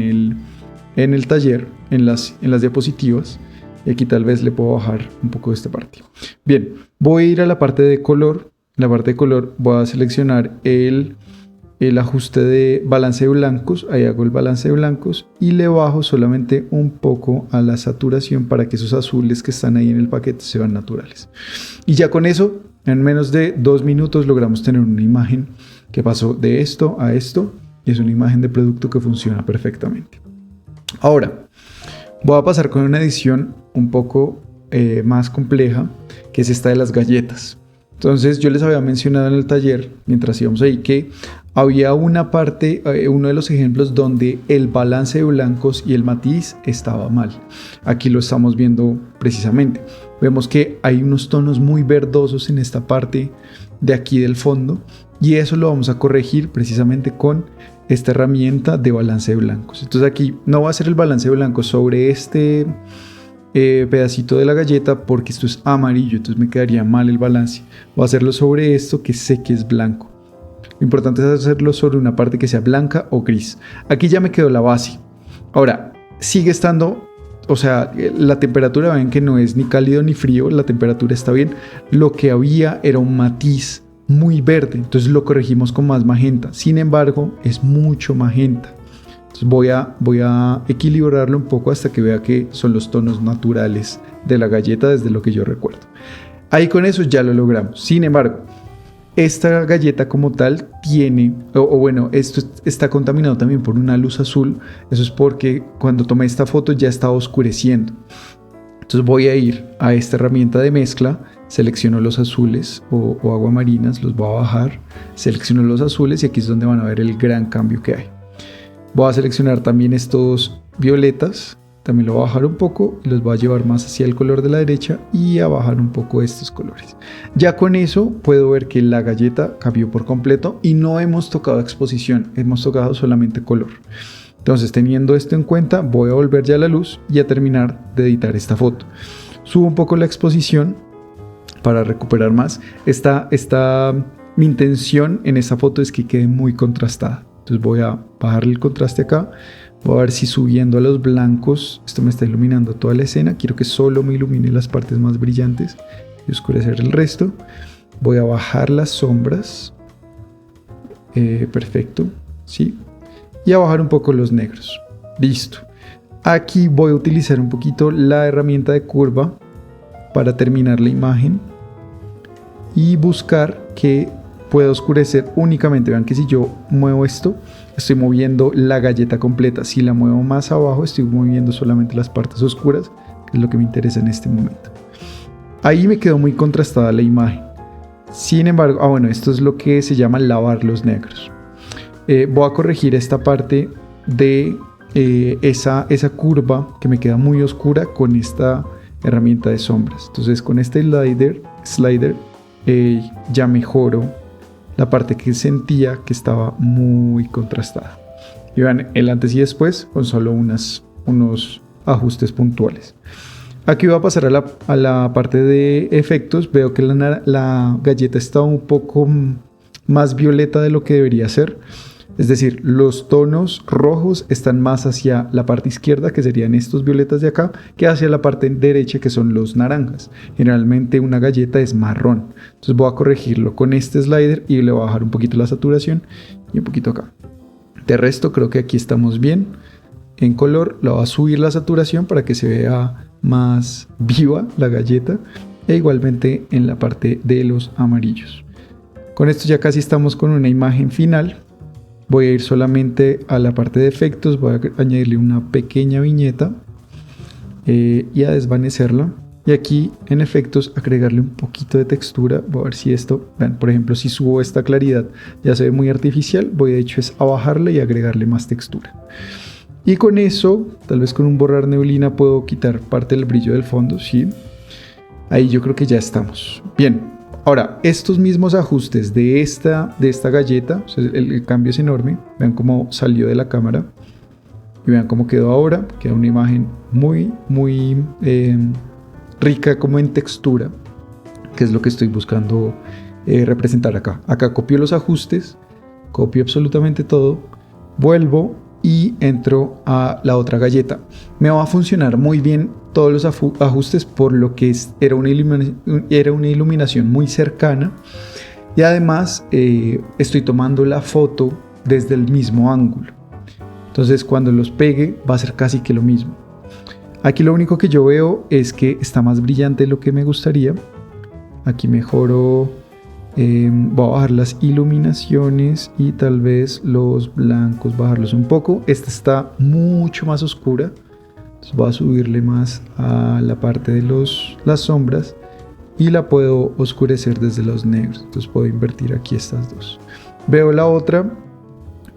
Speaker 2: el taller, en las diapositivas. Y aquí tal vez le puedo bajar un poco de esta parte. Bien, voy a ir a la parte de color. En la parte de color voy a seleccionar el ajuste de balance de blancos. Ahí hago el balance de blancos y le bajo solamente un poco a la saturación para que esos azules que están ahí en el paquete se vean naturales. Y ya con eso, en menos de 2 minutos logramos tener una imagen que pasó de esto a esto y es una imagen de producto que funciona perfectamente. Ahora, voy a pasar con una edición un poco más compleja, que es esta de las galletas. Entonces yo les había mencionado en el taller, mientras íbamos ahí, que había una parte, uno de los ejemplos donde el balance de blancos y el matiz estaba mal. Aquí lo estamos viendo precisamente. Vemos que hay unos tonos muy verdosos en esta parte de aquí del fondo y eso lo vamos a corregir precisamente con esta herramienta de balance de blancos. Entonces aquí no va a ser el balance de blancos sobre este pedacito de la galleta porque esto es amarillo, entonces me quedaría mal el balance. Voy a hacerlo sobre esto que sé que es blanco. Lo importante es hacerlo sobre una parte que sea blanca o gris. Aquí ya me quedó la base. Ahora, sigue estando, o sea, la temperatura, ven que no es ni cálido ni frío, la temperatura está bien. Lo que había era un matiz muy verde, entonces lo corregimos con más magenta. Sin embargo, es mucho magenta. Entonces voy a equilibrarlo un poco hasta que vea que son los tonos naturales de la galleta desde lo que yo recuerdo. Ahí con eso ya lo logramos. Sin embargo, esta galleta como tal tiene, bueno, esto está contaminado también por una luz azul. Eso es porque cuando tomé esta foto ya estaba oscureciendo. Entonces voy a ir a esta herramienta de mezcla, selecciono los azules o aguamarinas, los voy a bajar, selecciono los azules y aquí es donde van a ver el gran cambio que hay. Voy a seleccionar también estos violetas, también lo voy a bajar un poco y los voy a llevar más hacia el color de la derecha y a bajar un poco estos colores. Ya con eso puedo ver que la galleta cambió por completo y no hemos tocado exposición, hemos tocado solamente color. Entonces, teniendo esto en cuenta, voy a volver ya a la luz y a terminar de editar esta foto. Subo un poco la exposición para recuperar más. Mi intención en esta foto es que quede muy contrastada. Entonces voy a bajarle el contraste acá. Voy a ver si subiendo a los blancos, esto me está iluminando toda la escena. Quiero que solo me ilumine las partes más brillantes y oscurecer el resto. Voy a bajar las sombras. Perfecto, ¿sí? Y a bajar un poco los negros. Listo. Aquí voy a utilizar un poquito la herramienta de curva para terminar la imagen y buscar que pueda oscurecer únicamente. Vean que si yo muevo esto, estoy moviendo la galleta completa. Si la muevo más abajo, estoy moviendo solamente las partes oscuras, que es lo que me interesa en este momento. Ahí me quedó muy contrastada la imagen. Sin embargo, bueno, esto es lo que se llama lavar los negros. Voy a corregir esta parte de esa curva que me queda muy oscura con esta herramienta de sombras. Entonces con este slider ya mejoro la parte que sentía que estaba muy contrastada. Y vean el antes y después con solo unos ajustes puntuales. Aquí voy a pasar a la parte de efectos. Veo que la galleta está un poco más violeta de lo que debería ser. Es decir, los tonos rojos están más hacia la parte izquierda, que serían estos violetas de acá, que hacia la parte derecha, que son los naranjas. Generalmente una galleta es marrón. Entonces voy a corregirlo con este slider y le voy a bajar un poquito la saturación y un poquito acá. De resto creo que aquí estamos bien. En color le voy a subir la saturación para que se vea más viva la galleta. E igualmente en la parte de los amarillos. Con esto ya casi estamos con una imagen final. voy a ir solamente a la parte de efectos, voy a añadirle una pequeña viñeta y a desvanecerla. Y aquí en efectos agregarle un poquito de textura. Voy a ver si esto, vean, por ejemplo, si subo esta claridad ya se ve muy artificial. Voy de hecho es a bajarle y agregarle más textura. Y con eso, tal vez con un borrar neblina puedo quitar parte del brillo del fondo, ¿sí? Ahí yo creo que ya estamos. Bien, ahora estos mismos ajustes de esta galleta, o sea, el cambio es enorme. Vean cómo salió de la cámara y vean cómo quedó ahora. Queda una imagen muy rica como en textura, que es lo que estoy buscando representar acá. Acá copio los ajustes, copio absolutamente todo, vuelvo y entro a la otra galleta. Me va a funcionar muy bien todos los ajustes por lo que era una iluminación muy cercana y además estoy tomando la foto desde el mismo ángulo. Entonces cuando los pegue va a ser casi que lo mismo. Aquí lo único que yo veo es que está más brillante de lo que me gustaría. Aquí mejoro, voy a bajar las iluminaciones y tal vez los blancos bajarlos un poco. Esta está mucho más oscura, entonces voy a subirle más a la parte de las sombras y la puedo oscurecer desde los negros. Entonces puedo invertir aquí estas dos. Veo la otra.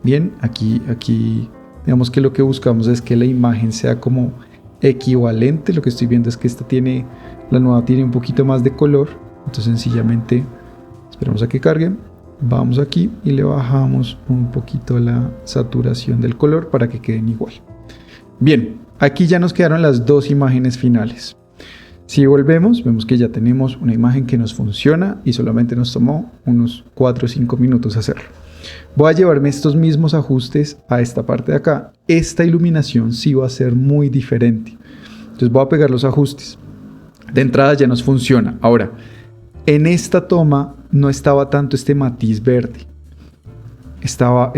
Speaker 2: Bien, aquí digamos que lo que buscamos es que la imagen sea como equivalente. Lo que estoy viendo es que la nueva tiene un poquito más de color, entonces sencillamente esperamos a que cargue, vamos aquí y le bajamos un poquito la saturación del color para que queden igual. Bien, aquí ya nos quedaron las dos imágenes finales. Si volvemos, vemos que ya tenemos una imagen que nos funciona y solamente nos tomó unos 4 o 5 minutos hacerlo. Voy a llevarme estos mismos ajustes a esta parte de acá. Esta iluminación sí va a ser muy diferente. Entonces voy a pegar los ajustes. De entrada ya nos funciona. Ahora, en esta toma no estaba tanto este matiz verde. Estaba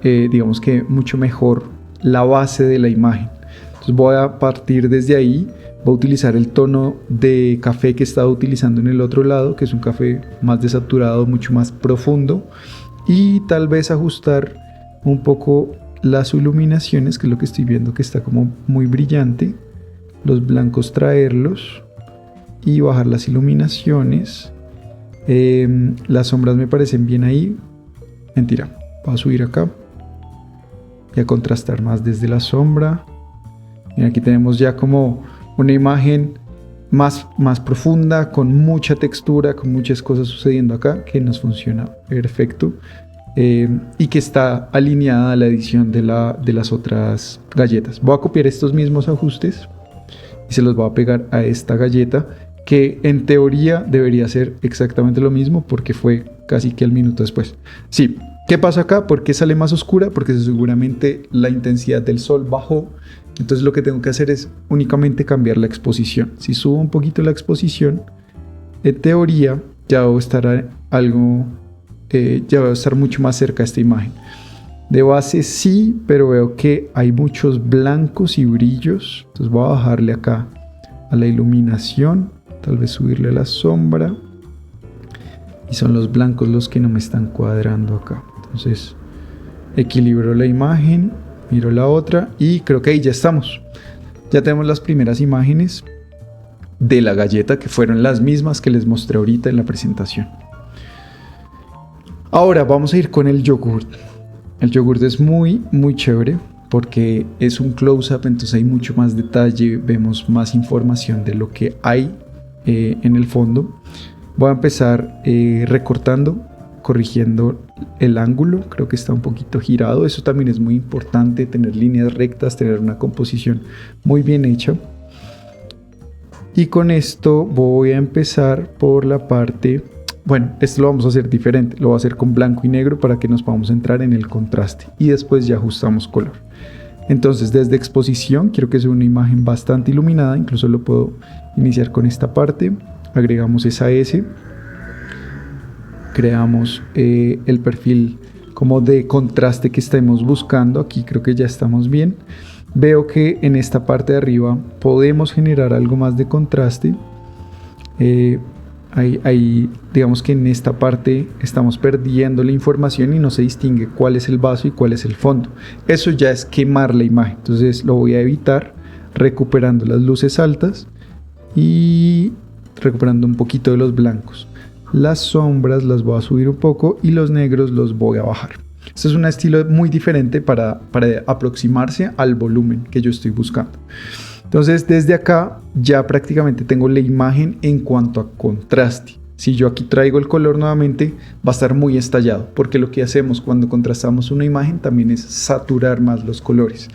Speaker 2: digamos que mucho mejor la base de la imagen. Entonces voy a partir desde ahí. Voy a utilizar el tono de café que estaba utilizando en el otro lado, que es un café más desaturado, mucho más profundo. Y tal vez ajustar un poco las iluminaciones, que es lo que estoy viendo que está como muy brillante. Los blancos traerlos y bajar las iluminaciones. Las sombras me parecen bien ahí. Mentira, voy a subir acá y a contrastar más desde la sombra. Y aquí tenemos ya como una imagen más profunda, con mucha textura, con muchas cosas sucediendo acá, que nos funciona perfecto y que está alineada a la edición de las otras galletas. Voy a copiar estos mismos ajustes y se los voy a pegar a esta galleta, que en teoría debería ser exactamente lo mismo porque fue casi que al minuto después. Sí, ¿qué pasa acá? ¿Por qué sale más oscura? Porque seguramente la intensidad del sol bajó. Entonces lo que tengo que hacer es únicamente cambiar la exposición. Si subo un poquito la exposición, en teoría ya va a estar ya va a estar mucho más cerca de esta imagen. De base sí, pero veo que hay muchos blancos y brillos. Entonces voy a bajarle acá a la iluminación, tal vez subirle la sombra. Y son los blancos los que no me están cuadrando acá. Entonces equilibro la imagen. Miro la otra y creo que ahí ya estamos. Ya tenemos las primeras imágenes de la galleta, que fueron las mismas que les mostré ahorita en la presentación. Ahora vamos a ir con el yogurt. El yogurt es muy chévere porque es un close-up, entonces hay mucho más detalle, vemos más información de lo que hay en el fondo. Voy a empezar recortando, corrigiendo el ángulo. Creo que está un poquito girado. Eso también es muy importante, tener líneas rectas, tener una composición muy bien hecha. Y con esto voy a empezar por la parte, bueno, esto lo vamos a hacer diferente, lo voy a hacer con blanco y negro para que nos podamos entrar en el contraste y después ya ajustamos color. Entonces desde exposición quiero que sea una imagen bastante iluminada, incluso lo puedo iniciar con esta parte. Agregamos esa S, creamos el perfil como de contraste que estemos buscando. Aquí creo que ya estamos bien. Veo que en esta parte de arriba podemos generar algo más de contraste. Ahí, digamos que en esta parte estamos perdiendo la información y no se distingue cuál es el vaso y cuál es el fondo. Eso ya es quemar la imagen. Entonces lo voy a evitar recuperando las luces altas y recuperando un poquito de los blancos. Las sombras las voy a subir un poco y los negros los voy a bajar. Este es un estilo muy diferente para aproximarse al volumen que yo estoy buscando. Entonces desde acá ya prácticamente tengo la imagen en cuanto a contraste. Si yo aquí traigo el color nuevamente va a estar muy estallado, porque lo que hacemos cuando contrastamos una imagen también es saturar más los colores.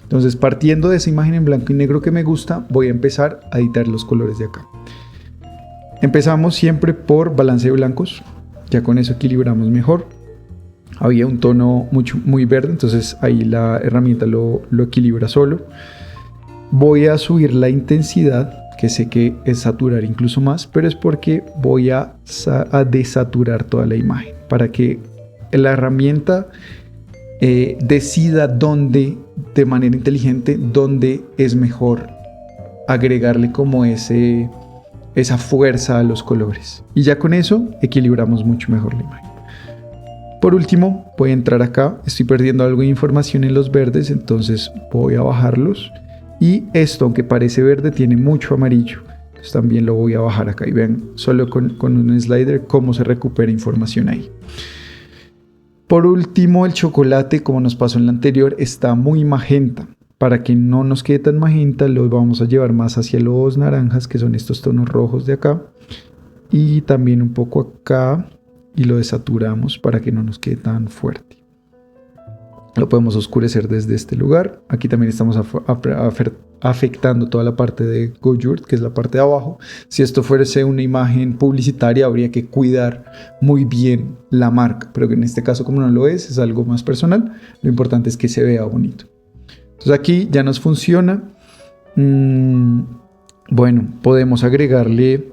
Speaker 2: Entonces partiendo de esa imagen en blanco y negro que me gusta, voy a empezar a editar los colores de acá. Empezamos siempre por balance de blancos, ya con eso equilibramos mejor. Había un tono muy verde, entonces ahí la herramienta lo equilibra solo. Voy a subir la intensidad, que sé que es saturar incluso más, pero es porque voy a desaturar toda la imagen para que la herramienta decida dónde, de manera inteligente, dónde es mejor agregarle como esa fuerza a los colores. Y ya con eso equilibramos mucho mejor la imagen. Por último, voy a entrar acá. Estoy perdiendo algo de información en los verdes, entonces voy a bajarlos. Y esto, aunque parece verde, tiene mucho amarillo. Entonces también lo voy a bajar acá. Y vean, solo con un slider, cómo se recupera información ahí. Por último, el chocolate, como nos pasó en la anterior, está muy magenta. Para que no nos quede tan magenta, lo vamos a llevar más hacia los naranjas, que son estos tonos rojos de acá. Y también un poco acá. Y lo desaturamos para que no nos quede tan fuerte. Lo podemos oscurecer desde este lugar. Aquí también estamos afectando toda la parte de Gojurt, que es la parte de abajo. Si esto fuese una imagen publicitaria, habría que cuidar muy bien la marca, pero en este caso, como no lo es algo más personal. Lo importante es que se vea bonito. Entonces aquí ya nos funciona. Bueno, podemos agregarle,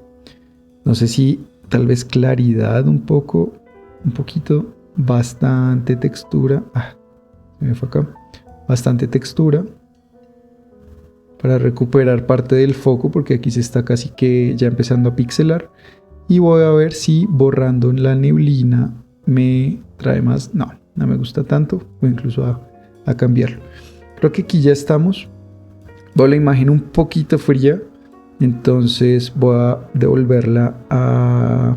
Speaker 2: no sé si tal vez claridad un poquito, bastante textura. Se me fue acá. Bastante textura para recuperar parte del foco, porque aquí se está casi que ya empezando a pixelar. Y voy a ver si borrando la neblina me trae más. No me gusta tanto. Voy incluso a cambiarlo. Creo que aquí ya estamos. Veo la imagen un poquito fría. Entonces voy a devolverla a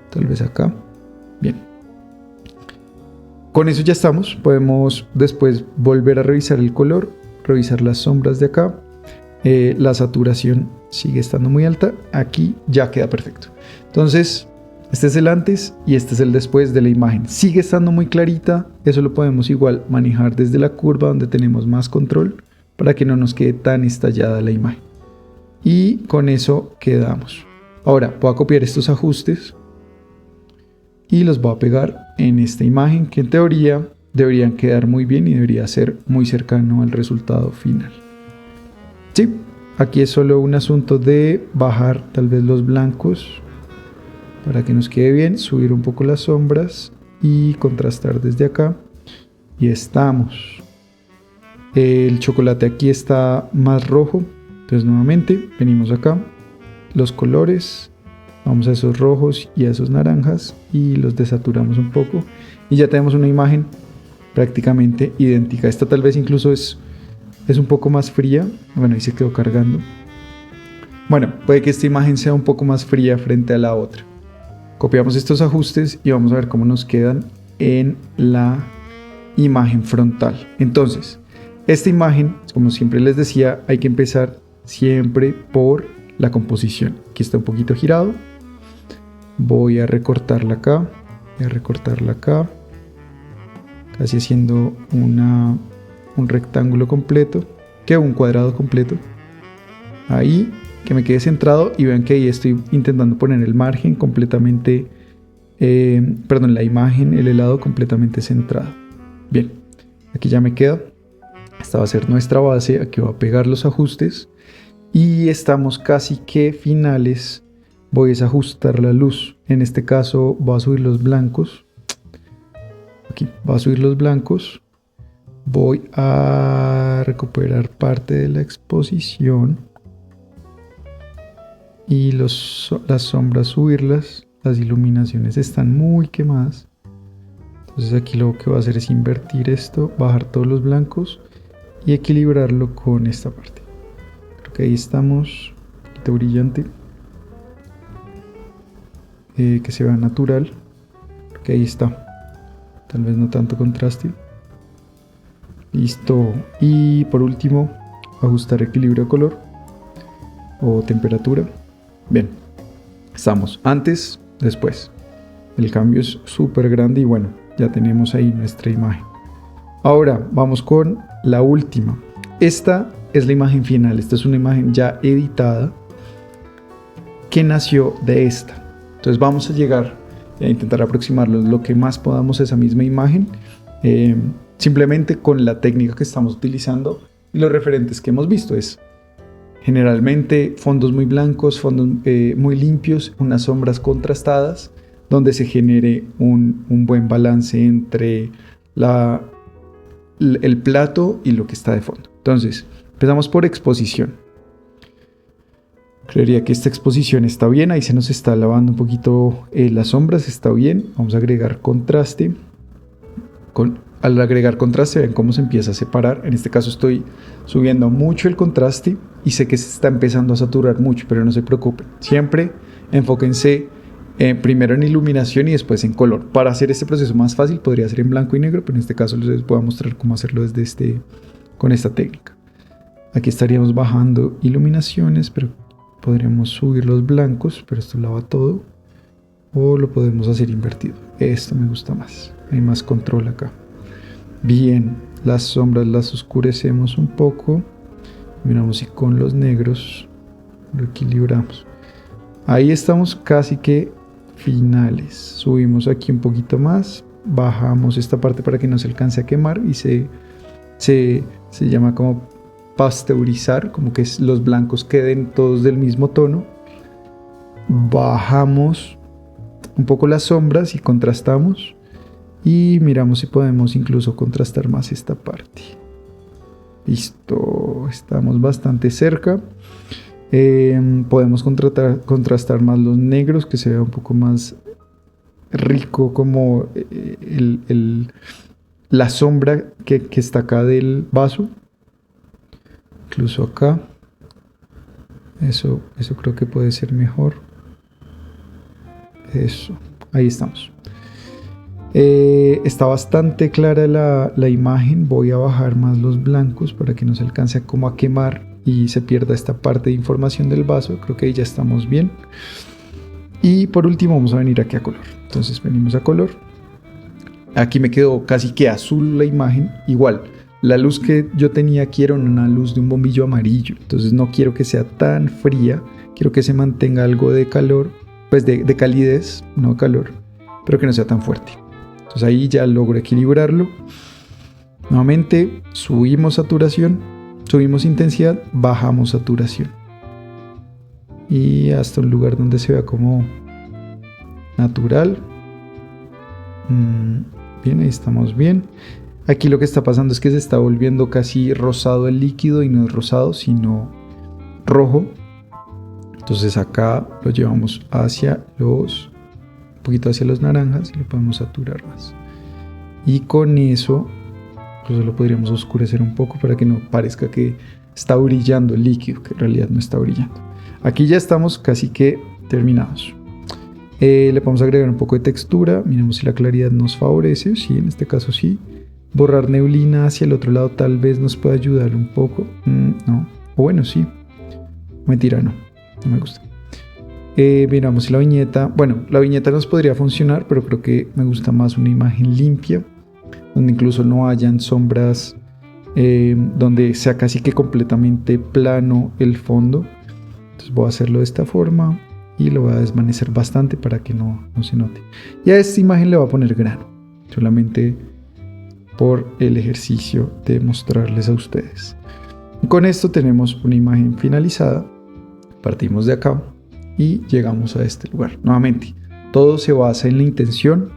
Speaker 2: tal vez acá. Bien. Con eso ya estamos. Podemos después volver a revisar el color, revisar las sombras de acá. La saturación sigue estando muy alta. Aquí ya queda perfecto. Entonces, este es el antes y este es el después de la imagen. Sigue estando muy clarita. Eso lo podemos igual manejar desde la curva, donde tenemos más control, para que no nos quede tan estallada la imagen. Y con eso quedamos. Ahora voy a copiar estos ajustes y los voy a pegar en esta imagen, que en teoría deberían quedar muy bien y debería ser muy cercano al resultado final. Sí, aquí es solo un asunto de bajar tal vez los blancos para que nos quede bien, subir un poco las sombras y contrastar desde acá. Y estamos. El chocolate aquí está más rojo. Entonces nuevamente venimos acá, los colores, vamos a esos rojos y a esos naranjas y los desaturamos un poco y ya tenemos una imagen prácticamente idéntica. Esta tal vez incluso es un poco más fría. Bueno, ahí se quedó cargando. Bueno, puede que esta imagen sea un poco más fría frente a la otra. Copiamos estos ajustes y vamos a ver cómo nos quedan en la imagen frontal. Entonces, esta imagen, como siempre les decía, hay que empezar siempre por la composición. Aquí está un poquito girado. Voy a recortarla acá. Voy a recortarla acá. Casi haciendo un rectángulo completo. Que un cuadrado completo. Ahí, que me quede centrado. Y vean que ahí estoy intentando poner el margen completamente. La imagen, el helado completamente centrado. Bien, aquí ya me queda. Esta va a ser nuestra base. Aquí voy a pegar los ajustes. Y estamos casi que finales. Voy a ajustar la luz. En este caso voy a subir los blancos. Aquí voy a subir los blancos. Voy a recuperar parte de la exposición. y las sombras subirlas. Las iluminaciones están muy quemadas. Entonces aquí lo que voy a hacer es invertir esto, bajar todos los blancos y equilibrarlo con esta parte. Creo que ahí estamos, un poquito brillante, que se vea natural. Creo que ahí está, tal vez no tanto contraste. Listo. Y por último, ajustar equilibrio de color o temperatura. Bien, estamos antes, después. El cambio es súper grande y bueno, ya tenemos ahí nuestra imagen. Ahora vamos con la última. Esta es la imagen final. Esta es una imagen ya editada que nació de esta. Entonces vamos a llegar a intentar aproximarlo lo que más podamos a esa misma imagen, simplemente con la técnica que estamos utilizando y los referentes que hemos visto. Es generalmente fondos muy blancos, fondos muy limpios, unas sombras contrastadas, donde se genere un buen balance entre el plato y lo que está de fondo. Entonces, empezamos por exposición. Creería que esta exposición está bien, ahí se nos está lavando un poquito las sombras, está bien. Vamos a agregar contraste. Al agregar contraste, ven cómo se empieza a separar. En este caso estoy subiendo mucho el contraste y sé que se está empezando a saturar mucho, pero no se preocupen. Siempre enfóquense primero en iluminación y después en color. Para hacer este proceso más fácil podría ser en blanco y negro, pero en este caso les voy a mostrar cómo hacerlo con esta técnica. Aquí estaríamos bajando iluminaciones, pero podríamos subir los blancos, pero esto lava todo. O lo podemos hacer invertido. Esto me gusta más. Hay más control acá. Bien, las sombras las oscurecemos un poco. Miramos si con los negros lo equilibramos. Ahí estamos casi que finales. Subimos aquí un poquito más. Bajamos esta parte para que no se alcance a quemar. Y se llama como pasteurizar, como que los blancos queden todos del mismo tono. Bajamos un poco las sombras y contrastamos. Y miramos si podemos incluso contrastar más esta parte. Listo, estamos bastante cerca. Podemos contrastar más los negros, que se vea un poco más rico, como la sombra que está acá del vaso. Incluso acá. Eso creo que puede ser mejor. Eso, ahí estamos. Está bastante clara la imagen. Voy a bajar más los blancos para que no se alcance como a quemar y se pierda esta parte de información del vaso. Creo que ahí ya estamos bien. Y por último vamos a venir aquí a color. Entonces venimos a color. Aquí me quedó casi que azul la imagen. Igual, la luz que yo tenía aquí era una luz de un bombillo amarillo. Entonces no quiero que sea tan fría. Quiero que se mantenga algo de calor, pues de calidez, no calor, pero que no sea tan fuerte. Entonces ahí ya logro equilibrarlo. Nuevamente subimos saturación, subimos intensidad, bajamos saturación. Y hasta un lugar donde se vea como natural. Bien, ahí estamos bien. Aquí lo que está pasando es que se está volviendo casi rosado el líquido y no es rosado, sino rojo. Entonces acá lo llevamos un poquito hacia los naranjas y lo podemos saturar más. Y con eso, incluso lo podríamos oscurecer un poco para que no parezca que está brillando el líquido, que en realidad no está brillando. Aquí ya estamos casi que terminados. Le podemos agregar un poco de textura. Miremos si la claridad nos favorece. Sí, en este caso sí. Borrar neblina hacia el otro lado tal vez nos pueda ayudar un poco. No. O bueno, sí. Mentira, no me gusta. Miramos si la viñeta. Bueno, la viñeta nos podría funcionar, pero creo que me gusta más una imagen limpia, donde incluso no hayan sombras, donde sea casi que completamente plano el fondo. Entonces voy a hacerlo de esta forma y lo voy a desvanecer bastante para que no se note. Y a esta imagen le voy a poner grano, solamente por el ejercicio de mostrarles a ustedes. Con esto tenemos una imagen finalizada. Partimos de acá y llegamos a este lugar. Nuevamente, todo se basa en la intención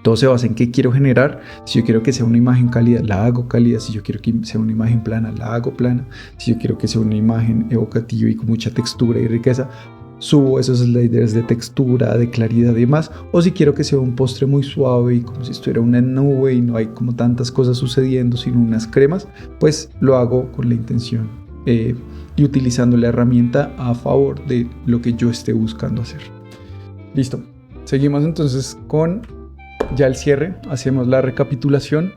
Speaker 2: Todo se basa en qué quiero generar. Si yo quiero que sea una imagen cálida, la hago cálida. Si yo quiero que sea una imagen plana, la hago plana. Si yo quiero que sea una imagen evocativa y con mucha textura y riqueza, subo esos sliders de textura, de claridad y demás. O si quiero que sea un postre muy suave y como si estuviera una nube y no hay como tantas cosas sucediendo sino unas cremas, pues lo hago con la intención y utilizando la herramienta a favor de lo que yo esté buscando hacer. Listo. Seguimos entonces con ya el cierre. Hacemos la recapitulación.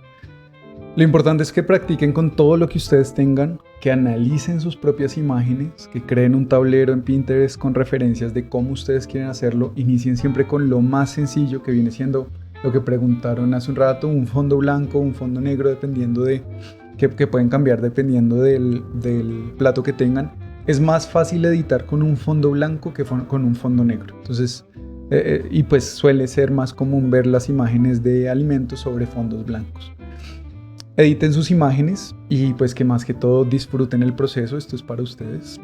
Speaker 2: Lo importante es que practiquen con todo lo que ustedes tengan, que analicen sus propias imágenes, que creen un tablero en Pinterest con referencias de cómo ustedes quieren hacerlo. Inicien siempre con lo más sencillo, que viene siendo lo que preguntaron hace un rato, un fondo blanco, un fondo negro, dependiendo de que pueden cambiar dependiendo del plato que tengan. Es más fácil editar con un fondo blanco que con un fondo negro. Entonces, y pues suele ser más común ver las imágenes de alimentos sobre fondos blancos. Editen sus imágenes y pues que más que todo disfruten el proceso. Esto es para ustedes.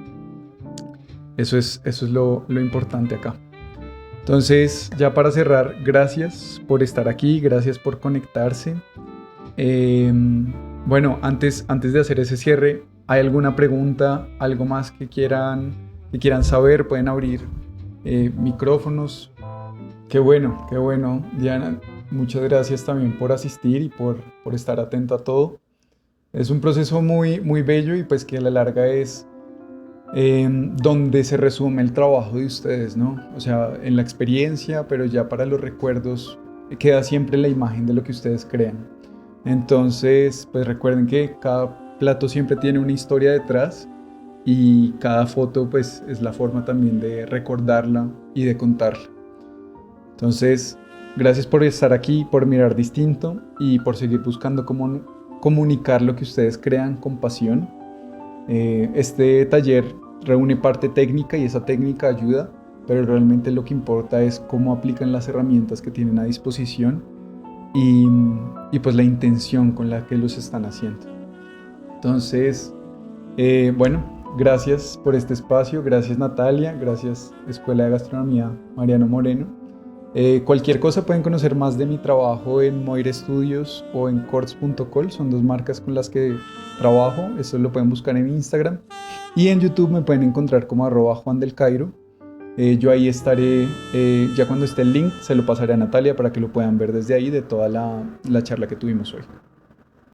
Speaker 2: Eso es lo importante acá. Entonces, ya para cerrar, gracias por estar aquí, gracias por conectarse. Bueno, antes de hacer ese cierre, ¿hay alguna pregunta, algo más que quieran saber? Pueden abrir micrófonos. Qué bueno, Diana. Muchas gracias también por asistir y por estar atento a todo. Es un proceso muy, muy bello y pues que a la larga es donde se resume el trabajo de ustedes, ¿no? O sea, en la experiencia, pero ya para los recuerdos queda siempre la imagen de lo que ustedes crean. Entonces, pues recuerden que cada plato siempre tiene una historia detrás y cada foto pues es la forma también de recordarla y de contarla. Entonces, gracias por estar aquí, por mirar distinto y por seguir buscando cómo comunicar lo que ustedes crean con pasión. Este taller reúne parte técnica y esa técnica ayuda, pero realmente lo que importa es cómo aplican las herramientas que tienen a disposición y pues la intención con la que los están haciendo. Entonces, bueno, gracias por este espacio, gracias Natalia, gracias Escuela de Gastronomía Mariano Moreno. Cualquier cosa pueden conocer más de mi trabajo en Moire Studios o en Corts.col, son dos marcas con las que trabajo, eso lo pueden buscar en Instagram y en YouTube me pueden encontrar como @JuanDelCairo. Yo ahí estaré, ya cuando esté el link se lo pasaré a Natalia para que lo puedan ver desde ahí de toda la charla que tuvimos hoy.